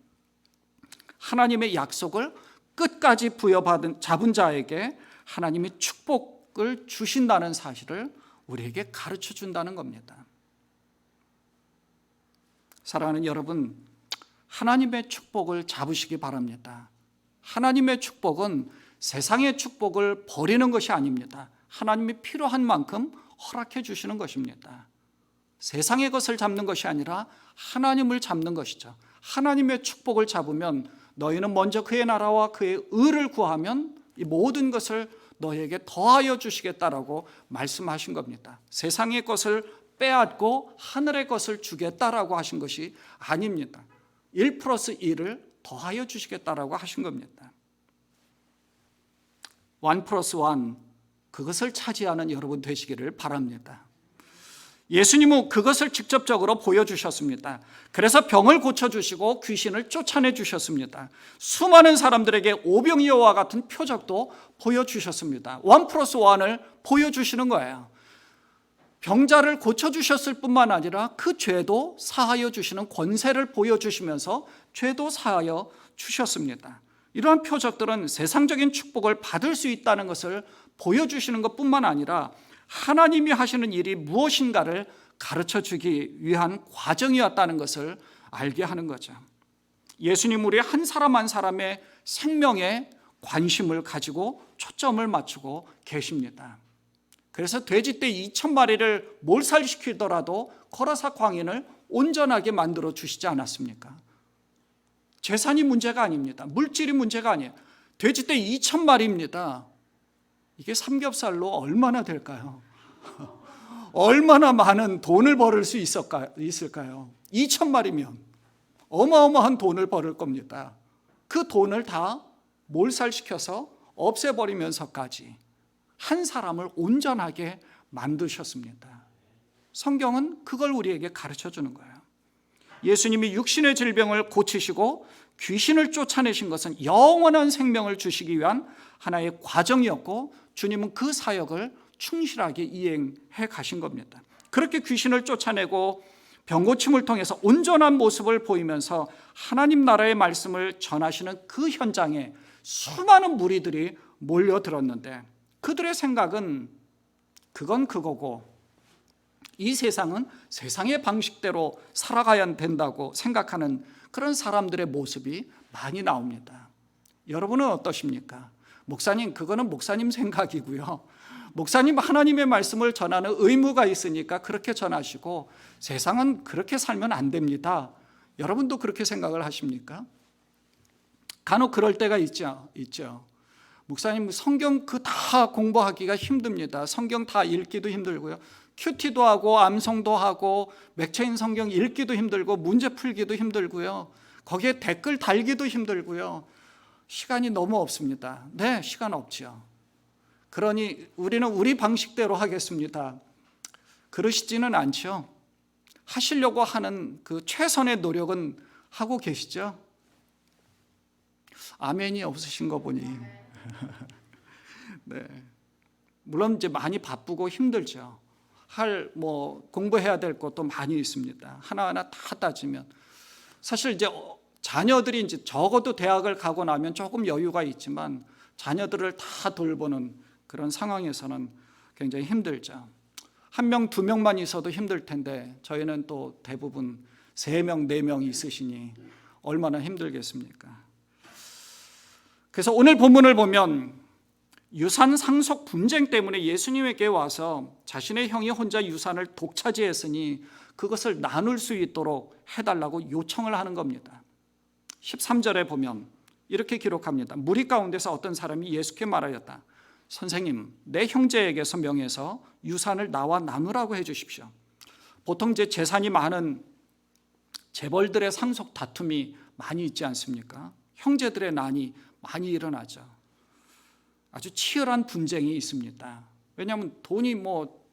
하나님의 약속을 끝까지 부여받은 잡은 자에게 하나님이 축복을 주신다는 사실을 우리에게 가르쳐 준다는 겁니다. 사랑하는 여러분, 하나님의 축복을 잡으시기 바랍니다. 하나님의 축복은 세상의 축복을 버리는 것이 아닙니다. 하나님이 필요한 만큼 허락해 주시는 것입니다. 세상의 것을 잡는 것이 아니라 하나님을 잡는 것이죠. 하나님의 축복을 잡으면 너희는 먼저 그의 나라와 그의 의를 구하면 이 모든 것을 너희에게 더하여 주시겠다라고 말씀하신 겁니다. 세상의 것을 빼앗고 하늘의 것을 주겠다라고 하신 것이 아닙니다. 1 플러스 1을 더하여 주시겠다라고 하신 겁니다. 1 플러스 1, 그것을 차지하는 여러분 되시기를 바랍니다. 예수님은 그것을 직접적으로 보여주셨습니다. 그래서 병을 고쳐주시고 귀신을 쫓아내 주셨습니다. 수많은 사람들에게 오병이어와 같은 표적도 보여주셨습니다. 1 플러스 1을 보여주시는 거예요. 병자를 고쳐주셨을 뿐만 아니라 그 죄도 사하여 주시는 권세를 보여주시면서 죄도 사하여 주셨습니다. 이러한 표적들은 세상적인 축복을 받을 수 있다는 것을 보여주시는 것뿐만 아니라 하나님이 하시는 일이 무엇인가를 가르쳐 주기 위한 과정이었다는 것을 알게 하는 거죠. 예수님 우리 한 사람 한 사람의 생명에 관심을 가지고 초점을 맞추고 계십니다. 그래서 돼지떼 2,000마리를 몰살시키더라도 거라사 광인을 온전하게 만들어 주시지 않았습니까? 재산이 문제가 아닙니다. 물질이 문제가 아니에요. 돼지떼 2,000마리입니다. 이게 삼겹살로 얼마나 될까요? 얼마나 많은 돈을 벌을 수 있을까요? 2,000마리면 어마어마한 돈을 벌을 겁니다. 그 돈을 다 몰살시켜서 없애버리면서까지 한 사람을 온전하게 만드셨습니다. 성경은 그걸 우리에게 가르쳐 주는 거예요. 예수님이 육신의 질병을 고치시고 귀신을 쫓아내신 것은 영원한 생명을 주시기 위한 하나의 과정이었고, 주님은 그 사역을 충실하게 이행해 가신 겁니다. 그렇게 귀신을 쫓아내고 병고침을 통해서 온전한 모습을 보이면서 하나님 나라의 말씀을 전하시는 그 현장에 수많은 무리들이 몰려들었는데, 그들의 생각은 그건 그거고 이 세상은 세상의 방식대로 살아가야 된다고 생각하는 그런 사람들의 모습이 많이 나옵니다. 여러분은 어떠십니까? 목사님, 그거는 목사님 생각이고요. 목사님 하나님의 말씀을 전하는 의무가 있으니까 그렇게 전하시고 세상은 그렇게 살면 안 됩니다. 여러분도 그렇게 생각을 하십니까? 간혹 그럴 때가 있죠. 목사님 성경 그 다 공부하기가 힘듭니다. 성경 다 읽기도 힘들고요. 큐티도 하고 암송도 하고 맥체인 성경 읽기도 힘들고 문제 풀기도 힘들고요. 거기에 댓글 달기도 힘들고요. 시간이 너무 없습니다. 네, 시간 없죠. 그러니 우리는 우리 방식대로 하겠습니다. 그러시지는 않죠. 하시려고 하는 그 최선의 노력은 하고 계시죠? 아멘이 없으신 거 보니. 네. 물론 이제 많이 바쁘고 힘들죠. 공부해야 될 것도 많이 있습니다. 하나하나 다 따지면. 사실 이제 자녀들이 이제 적어도 대학을 가고 나면 조금 여유가 있지만 자녀들을 다 돌보는 그런 상황에서는 굉장히 힘들죠. 1명, 2명만 있어도 힘들 텐데 저희는 또 대부분 3명, 4명 있으시니 얼마나 힘들겠습니까? 그래서 오늘 본문을 보면 유산 상속 분쟁 때문에 예수님에게 와서 자신의 형이 혼자 유산을 독차지했으니 그것을 나눌 수 있도록 해달라고 요청을 하는 겁니다. 13절에 보면 이렇게 기록합니다. 무리 가운데서 어떤 사람이 예수께 말하였다. 선생님, 내 형제에게서 명해서 유산을 나와 나누라고 해주십시오. 보통 이제 재산이 많은 재벌들의 상속 다툼이 많이 있지 않습니까? 형제들의 난이 많이 일어나죠. 아주 치열한 분쟁이 있습니다. 왜냐하면 돈이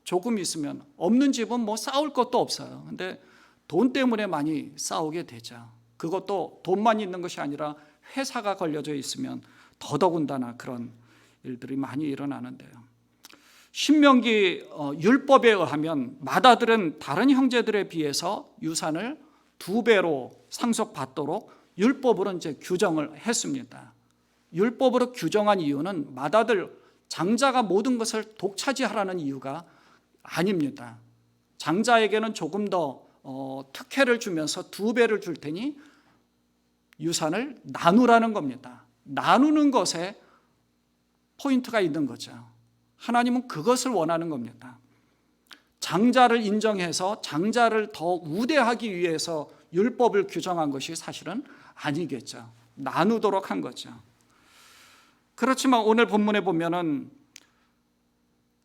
조금 있으면 없는 집은 싸울 것도 없어요. 근데 돈 때문에 많이 싸우게 되죠. 그것도 돈만 있는 것이 아니라 회사가 걸려져 있으면 더더군다나 그런 일들이 많이 일어나는데요. 신명기 율법에 의하면 맏아들은 다른 형제들에 비해서 유산을 2배로 상속받도록 율법으로 이제 규정을 했습니다. 율법으로 규정한 이유는 맏아들 장자가 모든 것을 독차지하라는 이유가 아닙니다. 장자에게는 조금 더 특혜를 주면서 2배를 줄 테니 유산을 나누라는 겁니다. 나누는 것에 포인트가 있는 거죠. 하나님은 그것을 원하는 겁니다. 장자를 인정해서 장자를 더 우대하기 위해서 율법을 규정한 것이 사실은 아니겠죠. 나누도록 한 거죠. 그렇지만 오늘 본문에 보면은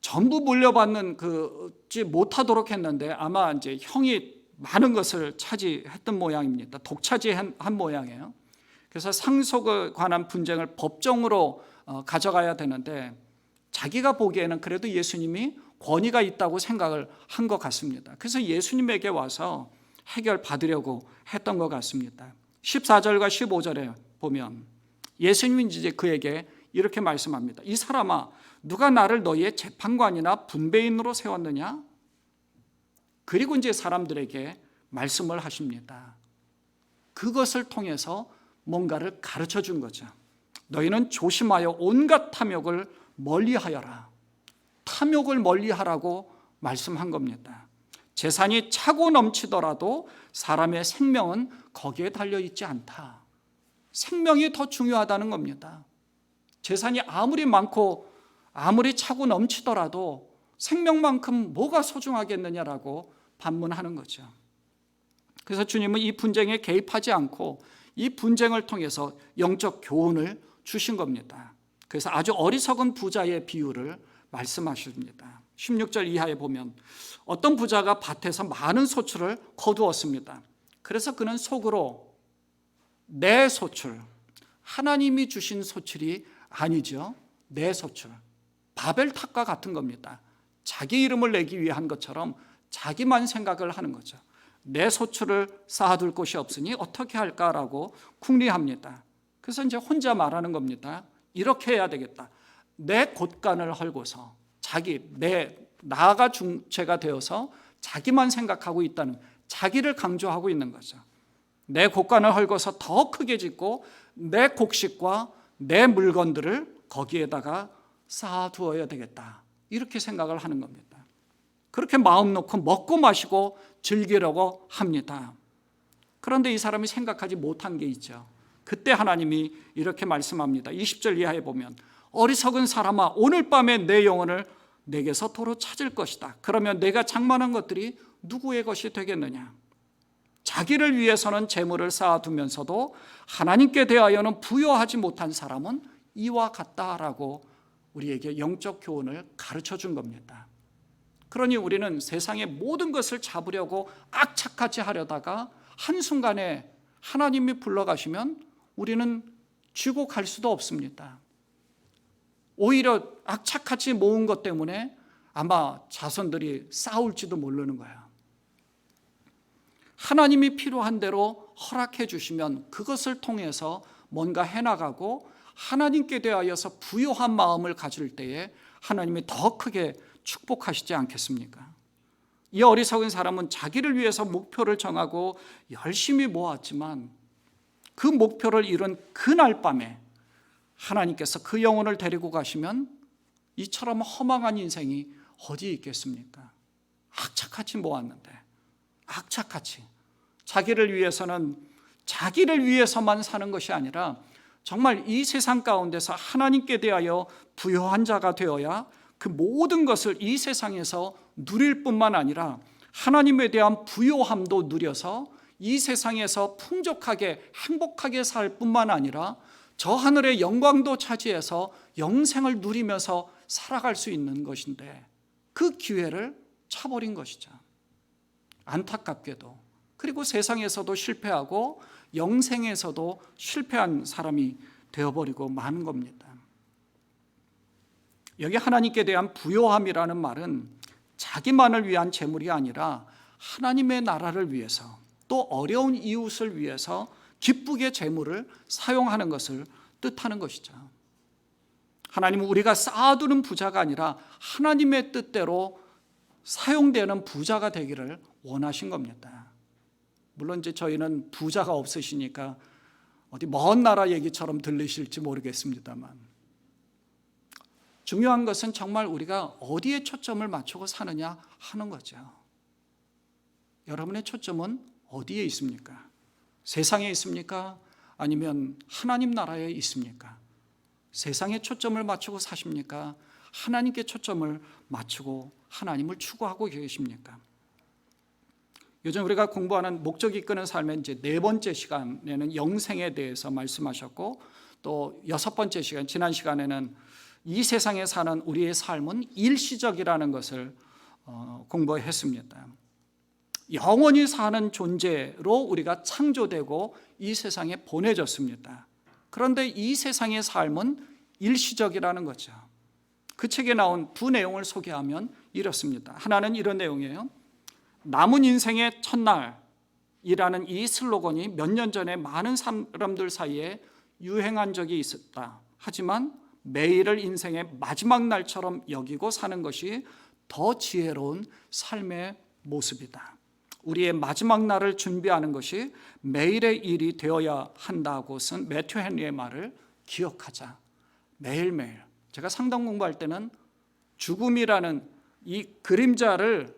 전부 물려받는 그지 못하도록 했는데 아마 이제 형이 많은 것을 차지했던 모양입니다. 독차지한 모양이에요. 그래서 상속에 관한 분쟁을 법정으로 가져가야 되는데 자기가 보기에는 그래도 예수님이 권위가 있다고 생각을 한 것 같습니다. 그래서 예수님에게 와서 해결받으려고 했던 것 같습니다. 14절과 15절에 보면 예수님이 이제 그에게 이렇게 말씀합니다. 이 사람아, 누가 나를 너희의 재판관이나 분배인으로 세웠느냐? 그리고 이제 사람들에게 말씀을 하십니다. 그것을 통해서 뭔가를 가르쳐 준 거죠. 너희는 조심하여 온갖 탐욕을 멀리하여라. 탐욕을 멀리하라고 말씀한 겁니다. 재산이 차고 넘치더라도 사람의 생명은 거기에 달려있지 않다. 생명이 더 중요하다는 겁니다. 재산이 아무리 많고 아무리 차고 넘치더라도 생명만큼 뭐가 소중하겠느냐라고 반문하는 거죠. 그래서 주님은 이 분쟁에 개입하지 않고 이 분쟁을 통해서 영적 교훈을 주신 겁니다. 그래서 아주 어리석은 부자의 비유를 말씀하십니다. 16절 이하에 보면 어떤 부자가 밭에서 많은 소출을 거두었습니다. 그래서 그는 속으로 내 소출, 하나님이 주신 소출이 아니죠. 내 소출, 바벨탑과 같은 겁니다. 자기 이름을 내기 위한 것처럼 자기만 생각을 하는 거죠. 내 소출을 쌓아둘 곳이 없으니 어떻게 할까라고 궁리합니다. 그래서 이제 혼자 말하는 겁니다. 이렇게 해야 되겠다. 내 곳간을 헐고서 나가 중체가 되어서 자기만 생각하고 있다는, 자기를 강조하고 있는 거죠. 내 곳간을 헐고서 더 크게 짓고 내 곡식과 내 물건들을 거기에다가 쌓아두어야 되겠다. 이렇게 생각을 하는 겁니다. 그렇게 마음 놓고 먹고 마시고 즐기려고 합니다. 그런데 이 사람이 생각하지 못한 게 있죠. 그때 하나님이 이렇게 말씀합니다. 20절 이하에 보면 어리석은 사람아, 오늘 밤에 내 영혼을 내게서 도로 찾을 것이다. 그러면 내가 장만한 것들이 누구의 것이 되겠느냐? 자기를 위해서는 재물을 쌓아두면서도 하나님께 대하여는 부여하지 못한 사람은 이와 같다라고 우리에게 영적 교훈을 가르쳐 준 겁니다. 그러니 우리는 세상의 모든 것을 잡으려고 악착같이 하려다가 한순간에 하나님이 불러가시면 우리는 쥐고 갈 수도 없습니다. 오히려 악착같이 모은 것 때문에 아마 자손들이 싸울지도 모르는 거야. 하나님이 필요한 대로 허락해 주시면 그것을 통해서 뭔가 해나가고 하나님께 대하여서 부요한 마음을 가질 때에 하나님이 더 크게 축복하시지 않겠습니까? 이 어리석은 사람은 자기를 위해서 목표를 정하고 열심히 모았지만 그 목표를 이룬 그날 밤에 하나님께서 그 영혼을 데리고 가시면 이처럼 허망한 인생이 어디 있겠습니까? 악착같이 모았는데, 악착같이 자기를 위해서는 자기를 위해서만 사는 것이 아니라 정말 이 세상 가운데서 하나님께 대하여 부요한 자가 되어야 그 모든 것을 이 세상에서 누릴 뿐만 아니라 하나님에 대한 부요함도 누려서 이 세상에서 풍족하게 행복하게 살 뿐만 아니라 저 하늘의 영광도 차지해서 영생을 누리면서 살아갈 수 있는 것인데 그 기회를 차버린 것이죠. 안타깝게도. 그리고 세상에서도 실패하고 영생에서도 실패한 사람이 되어버리고 마는 겁니다. 여기 하나님께 대한 부요함이라는 말은 자기만을 위한 재물이 아니라 하나님의 나라를 위해서 또 어려운 이웃을 위해서 기쁘게 재물을 사용하는 것을 뜻하는 것이죠. 하나님은 우리가 쌓아두는 부자가 아니라 하나님의 뜻대로 사용되는 부자가 되기를 원하신 겁니다. 물론 이제 저희는 부자가 없으시니까 어디 먼 나라 얘기처럼 들리실지 모르겠습니다만 중요한 것은 정말 우리가 어디에 초점을 맞추고 사느냐 하는 거죠. 여러분의 초점은 어디에 있습니까? 세상에 있습니까? 아니면 하나님 나라에 있습니까? 세상에 초점을 맞추고 사십니까? 하나님께 초점을 맞추고 하나님을 추구하고 계십니까? 요즘 우리가 공부하는 목적이 이끄는 삶의 이제 4번째 시간에는 영생에 대해서 말씀하셨고, 또 6번째 시간, 지난 시간에는 이 세상에 사는 우리의 삶은 일시적이라는 것을 공부했습니다. 영원히 사는 존재로 우리가 창조되고 이 세상에 보내졌습니다. 그런데 이 세상의 삶은 일시적이라는 거죠. 그 책에 나온 두 내용을 소개하면 이렇습니다. 하나는 이런 내용이에요. 남은 인생의 첫날이라는 이 슬로건이 몇 년 전에 많은 사람들 사이에 유행한 적이 있었다. 하지만 매일을 인생의 마지막 날처럼 여기고 사는 것이 더 지혜로운 삶의 모습이다. 우리의 마지막 날을 준비하는 것이 매일의 일이 되어야 한다고 쓴 매튜 헨리의 말을 기억하자. 매일매일. 제가 상담 공부할 때는 죽음이라는 이 그림자를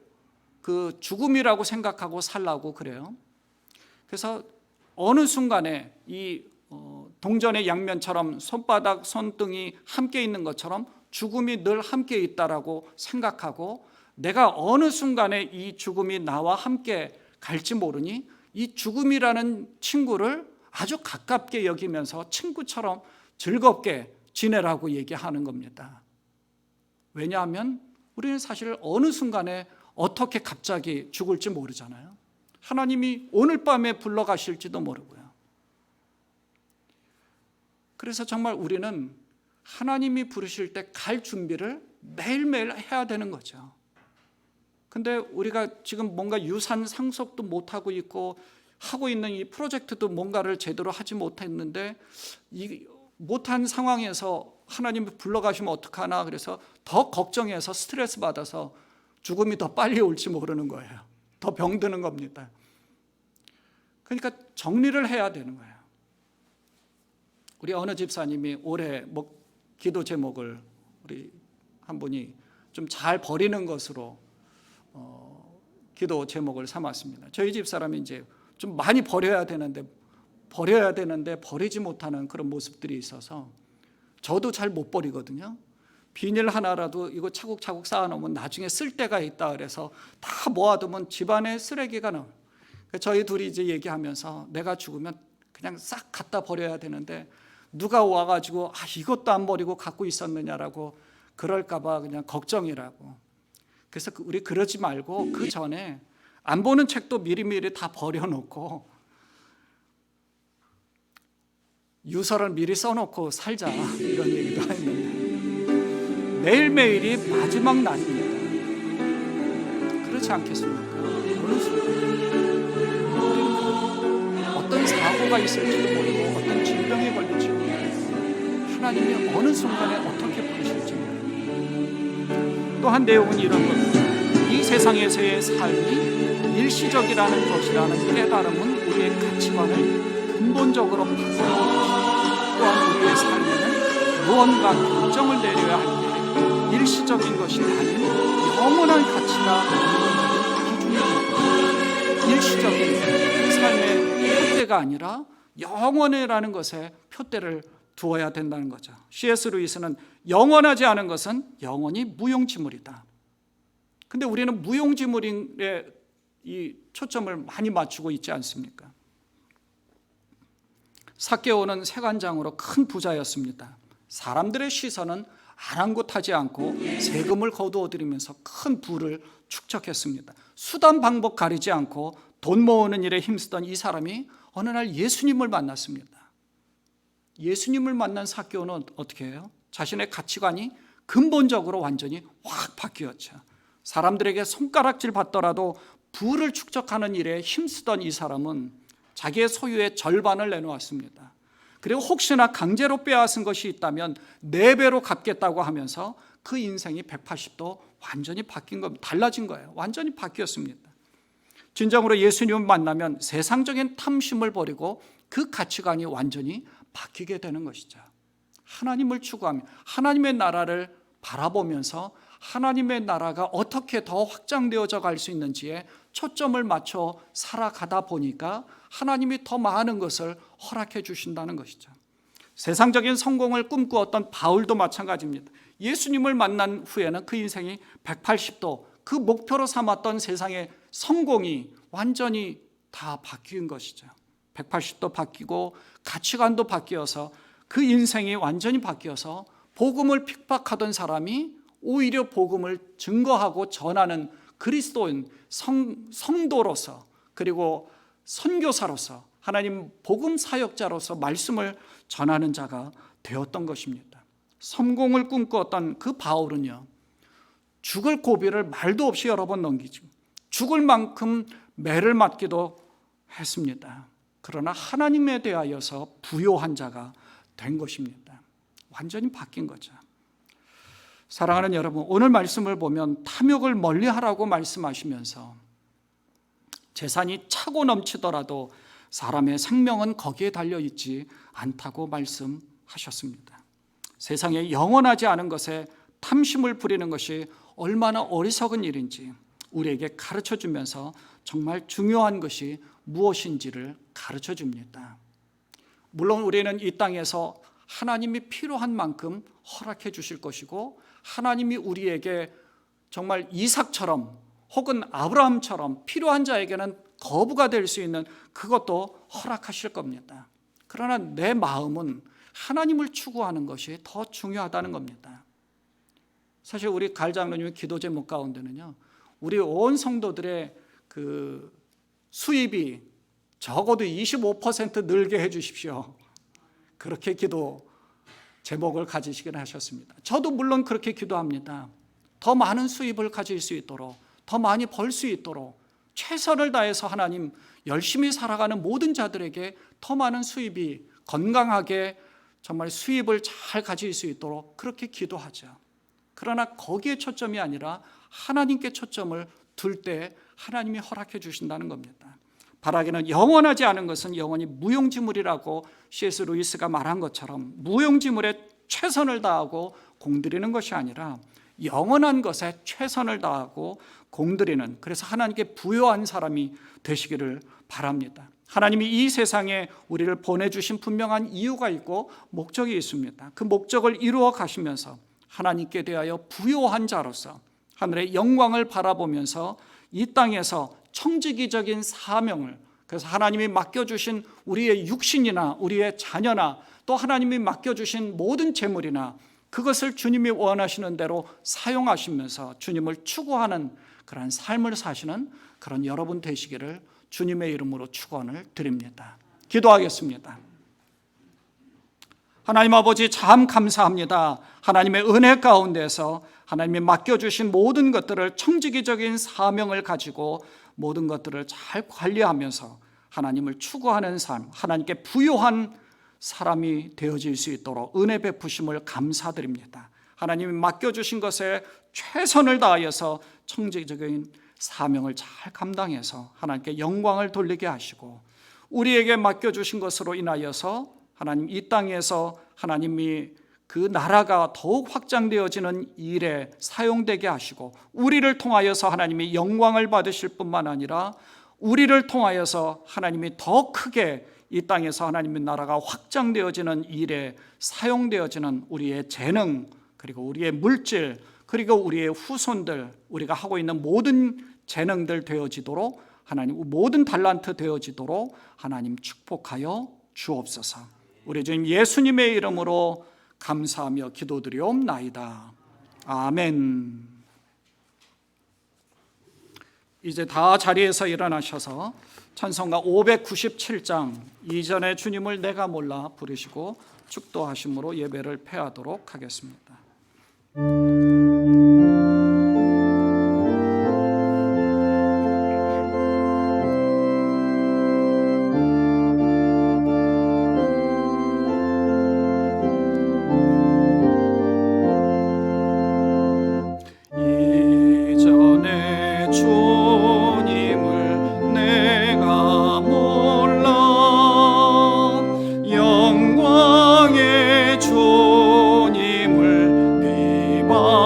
그 죽음이라고 생각하고 살라고 그래요. 그래서 어느 순간에 이 동전의 양면처럼 손바닥, 손등이 함께 있는 것처럼 죽음이 늘 함께 있다라고 생각하고, 내가 어느 순간에 이 죽음이 나와 함께 갈지 모르니 이 죽음이라는 친구를 아주 가깝게 여기면서 친구처럼 즐겁게 지내라고 얘기하는 겁니다. 왜냐하면 우리는 사실 어느 순간에 어떻게 갑자기 죽을지 모르잖아요. 하나님이 오늘 밤에 불러가실지도 모르고요. 그래서 정말 우리는 하나님이 부르실 때 갈 준비를 매일매일 해야 되는 거죠. 근데 우리가 지금 뭔가 유산 상속도 못하고 있고 하고 있는 이 프로젝트도 뭔가를 제대로 하지 못했는데, 이 못한 상황에서 하나님이 불러가시면 어떡하나, 그래서 더 걱정해서 스트레스 받아서 죽음이 더 빨리 올지 모르는 거예요. 더 병드는 겁니다. 그러니까 정리를 해야 되는 거예요. 우리 어느 집사님이 올해 기도 제목을 우리 한 분이 좀 잘 버리는 것으로 기도 제목을 삼았습니다. 저희 집사람이 이제 좀 많이 버려야 되는데 버리지 못하는 그런 모습들이 있어서 저도 잘 못 버리거든요. 비닐 하나라도 이거 차곡차곡 쌓아놓으면 나중에 쓸 때가 있다 그래서 다 모아두면 집안에 쓰레기가 나와요. 저희 둘이 이제 얘기하면서 내가 죽으면 그냥 싹 갖다 버려야 되는데 누가 와가지고 이것도 안 버리고 갖고 있었느냐라고 그럴까봐 그냥 걱정이라고. 그래서 우리 그러지 말고 그 전에 안 보는 책도 미리미리 다 버려놓고 유서를 미리 써놓고 살자, 이런 얘기도 했는데 매일매일이 마지막 날입니다. 그렇지 않겠습니까? 어느 순간 어떤 사고가 있을지도 모르고 어떤 질병에 걸릴지도 모르고 하나님이 어느 순간에 어떻게 부르실지 모르고. 또 한 내용은 이런 겁니다. 이 세상에서의 삶이 일시적이라는 것이라는 깨달음은 우리의 가치관을 근본적으로 바꾸는 것입니다. 또한 우리의 삶에는 무언가 결정을 내려야 할 때 일시적인 것이 아닌 영원한 가치가 근본적인 기준이 될 것입니다. 일시적인 삶의 표대가 아니라 영원이라는 것에 표대를 두어야 된다는 거죠. C.S. 루이스는 영원하지 않은 것은 영원히 무용지물이다. 근데 우리는 무용지물에 이 초점을 많이 맞추고 있지 않습니까? 삭개오는 세관장으로 큰 부자였습니다. 사람들의 시선은 아랑곳하지 않고 세금을 거두어들이면서 큰 부를 축적했습니다. 수단 방법 가리지 않고 돈 모으는 일에 힘쓰던 이 사람이 어느 날 예수님을 만났습니다. 예수님을 만난 삭개오는 어떻게 해요? 자신의 가치관이 근본적으로 완전히 확 바뀌었죠. 사람들에게 손가락질 받더라도 부를 축적하는 일에 힘쓰던 이 사람은 자기의 소유의 절반을 내놓았습니다. 그리고 혹시나 강제로 빼앗은 것이 있다면 4배로 갚겠다고 하면서 그 인생이 180도 완전히 바뀐 겁니다. 달라진 거예요. 완전히 바뀌었습니다. 진정으로 예수님을 만나면 세상적인 탐심을 버리고 그 가치관이 완전히 바뀌게 되는 것이죠. 하나님을 추구하며 하나님의 나라를 바라보면서 하나님의 나라가 어떻게 더 확장되어져 갈 수 있는지에 초점을 맞춰 살아가다 보니까 하나님이 더 많은 것을 허락해 주신다는 것이죠. 세상적인 성공을 꿈꾸었던 바울도 마찬가지입니다. 예수님을 만난 후에는 그 인생이 180도, 그 목표로 삼았던 세상의 성공이 완전히 다 바뀐 것이죠. 180도 바뀌고 가치관도 바뀌어서 그 인생이 완전히 바뀌어서 복음을 핍박하던 사람이 오히려 복음을 증거하고 전하는 그리스도인 성도로서, 그리고 선교사로서, 하나님 복음 사역자로서 말씀을 전하는 자가 되었던 것입니다. 성공을 꿈꾸었던 그 바울은요, 죽을 고비를 말도 없이 여러 번 넘기죠. 죽을 만큼 매를 맞기도 했습니다. 그러나 하나님에 대하여서 부요한 자가 된 것입니다. 완전히 바뀐 거죠. 사랑하는 여러분, 오늘 말씀을 보면 탐욕을 멀리하라고 말씀하시면서 재산이 차고 넘치더라도 사람의 생명은 거기에 달려있지 않다고 말씀하셨습니다. 세상에 영원하지 않은 것에 탐심을 부리는 것이 얼마나 어리석은 일인지 우리에게 가르쳐주면서 정말 중요한 것이 무엇인지를 가르쳐줍니다. 물론 우리는 이 땅에서 하나님이 필요한 만큼 허락해 주실 것이고, 하나님이 우리에게 정말 이삭처럼 혹은 아브라함처럼 필요한 자에게는 거부가 될 수 있는 그것도 허락하실 겁니다. 그러나 내 마음은 하나님을 추구하는 것이 더 중요하다는 겁니다. 사실 우리 갈 장로님의 기도 제목 가운데는요, 우리 온 성도들의 그 수입이 적어도 25% 늘게 해 주십시오. 그렇게 기도 제목을 가지시긴 하셨습니다. 저도 물론 그렇게 기도합니다. 더 많은 수입을 가질 수 있도록, 더 많이 벌 수 있도록 최선을 다해서 하나님 열심히 살아가는 모든 자들에게 더 많은 수입이 건강하게 정말 수입을 잘 가질 수 있도록 그렇게 기도하죠. 그러나 거기에 초점이 아니라 하나님께 초점을 둘 때 하나님이 허락해 주신다는 겁니다. 바라기는 영원하지 않은 것은 영원히 무용지물이라고 C.S. 루이스가 말한 것처럼 무용지물에 최선을 다하고 공들이는 것이 아니라 영원한 것에 최선을 다하고 공들이는, 그래서 하나님께 부요한 사람이 되시기를 바랍니다. 하나님이 이 세상에 우리를 보내주신 분명한 이유가 있고 목적이 있습니다. 그 목적을 이루어 가시면서 하나님께 대하여 부요한 자로서 하늘의 영광을 바라보면서 이 땅에서 청지기적인 사명을, 그래서 하나님이 맡겨주신 우리의 육신이나 우리의 자녀나 또 하나님이 맡겨주신 모든 재물이나 그것을 주님이 원하시는 대로 사용하시면서 주님을 추구하는 그런 삶을 사시는 그런 여러분 되시기를 주님의 이름으로 축원을 드립니다. 기도하겠습니다. 하나님 아버지, 참 감사합니다. 하나님의 은혜 가운데서 하나님이 맡겨주신 모든 것들을 청지기적인 사명을 가지고 모든 것들을 잘 관리하면서 하나님을 추구하는 삶, 하나님께 부요한 사람이 되어질 수 있도록 은혜 베푸심을 감사드립니다. 하나님이 맡겨주신 것에 최선을 다하여서 청지기적인 사명을 잘 감당해서 하나님께 영광을 돌리게 하시고, 우리에게 맡겨주신 것으로 인하여서 하나님 이 땅에서 하나님이 그 나라가 더욱 확장되어지는 일에 사용되게 하시고, 우리를 통하여서 하나님이 영광을 받으실 뿐만 아니라 우리를 통하여서 하나님이 더 크게 이 땅에서 하나님의 나라가 확장되어지는 일에 사용되어지는 우리의 재능, 그리고 우리의 물질, 그리고 우리의 후손들, 우리가 하고 있는 모든 재능들 되어지도록, 하나님 모든 달란트 되어지도록 하나님 축복하여 주옵소서. 우리 주님 예수님의 이름으로 감사하며 기도드리옵나이다. 아멘. 이제 다 자리에서 일어나셔서 찬송가 597장 이전에 주님을 내가 몰라 부르시고 축도하심으로 예배를 폐하도록 하겠습니다. 영광의 주님을 비바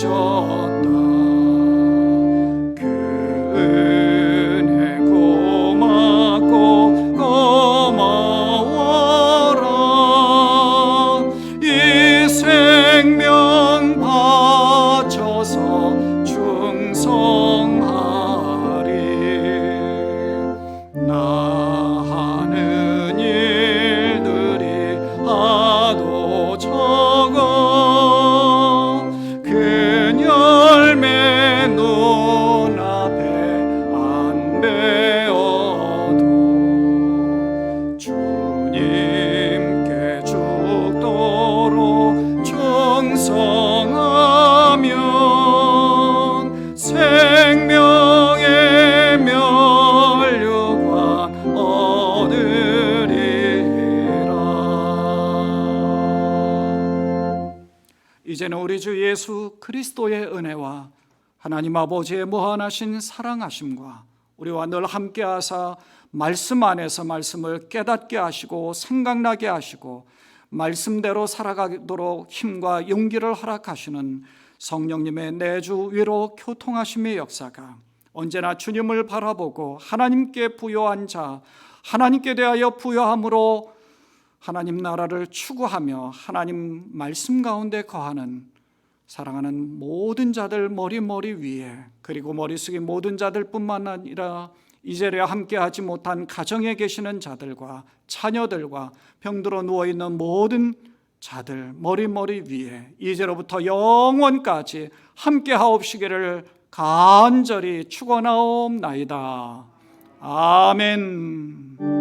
주셨다. 그 은혜 고맙고 고마워라. 이 생명 바쳐서 충성하리. 나 하는 일들이 하도 적어 그 열매 눈앞에 안 배어도 주님께 죽도록 충성하면 생명의 면류관 얻으리라. 이제는 우리 주 예수 그리스도의 은혜와 하나님 아버지의 무한하신 사랑하심과 우리와 늘 함께하사 말씀 안에서 말씀을 깨닫게 하시고 생각나게 하시고 말씀대로 살아가도록 힘과 용기를 허락하시는 성령님의 내주 위로 교통하심의 역사가 언제나 주님을 바라보고 하나님께 부요한 자, 하나님께 대하여 부요함으로 하나님 나라를 추구하며 하나님 말씀 가운데 거하는 사랑하는 모든 자들 머리 위에, 그리고 머리 숙인 모든 자들뿐만 아니라 이제야 함께하지 못한 가정에 계시는 자들과 자녀들과 병들어 누워있는 모든 자들 머리 위에 이제로부터 영원까지 함께하옵시기를 간절히 축원하옵나이다. 아멘.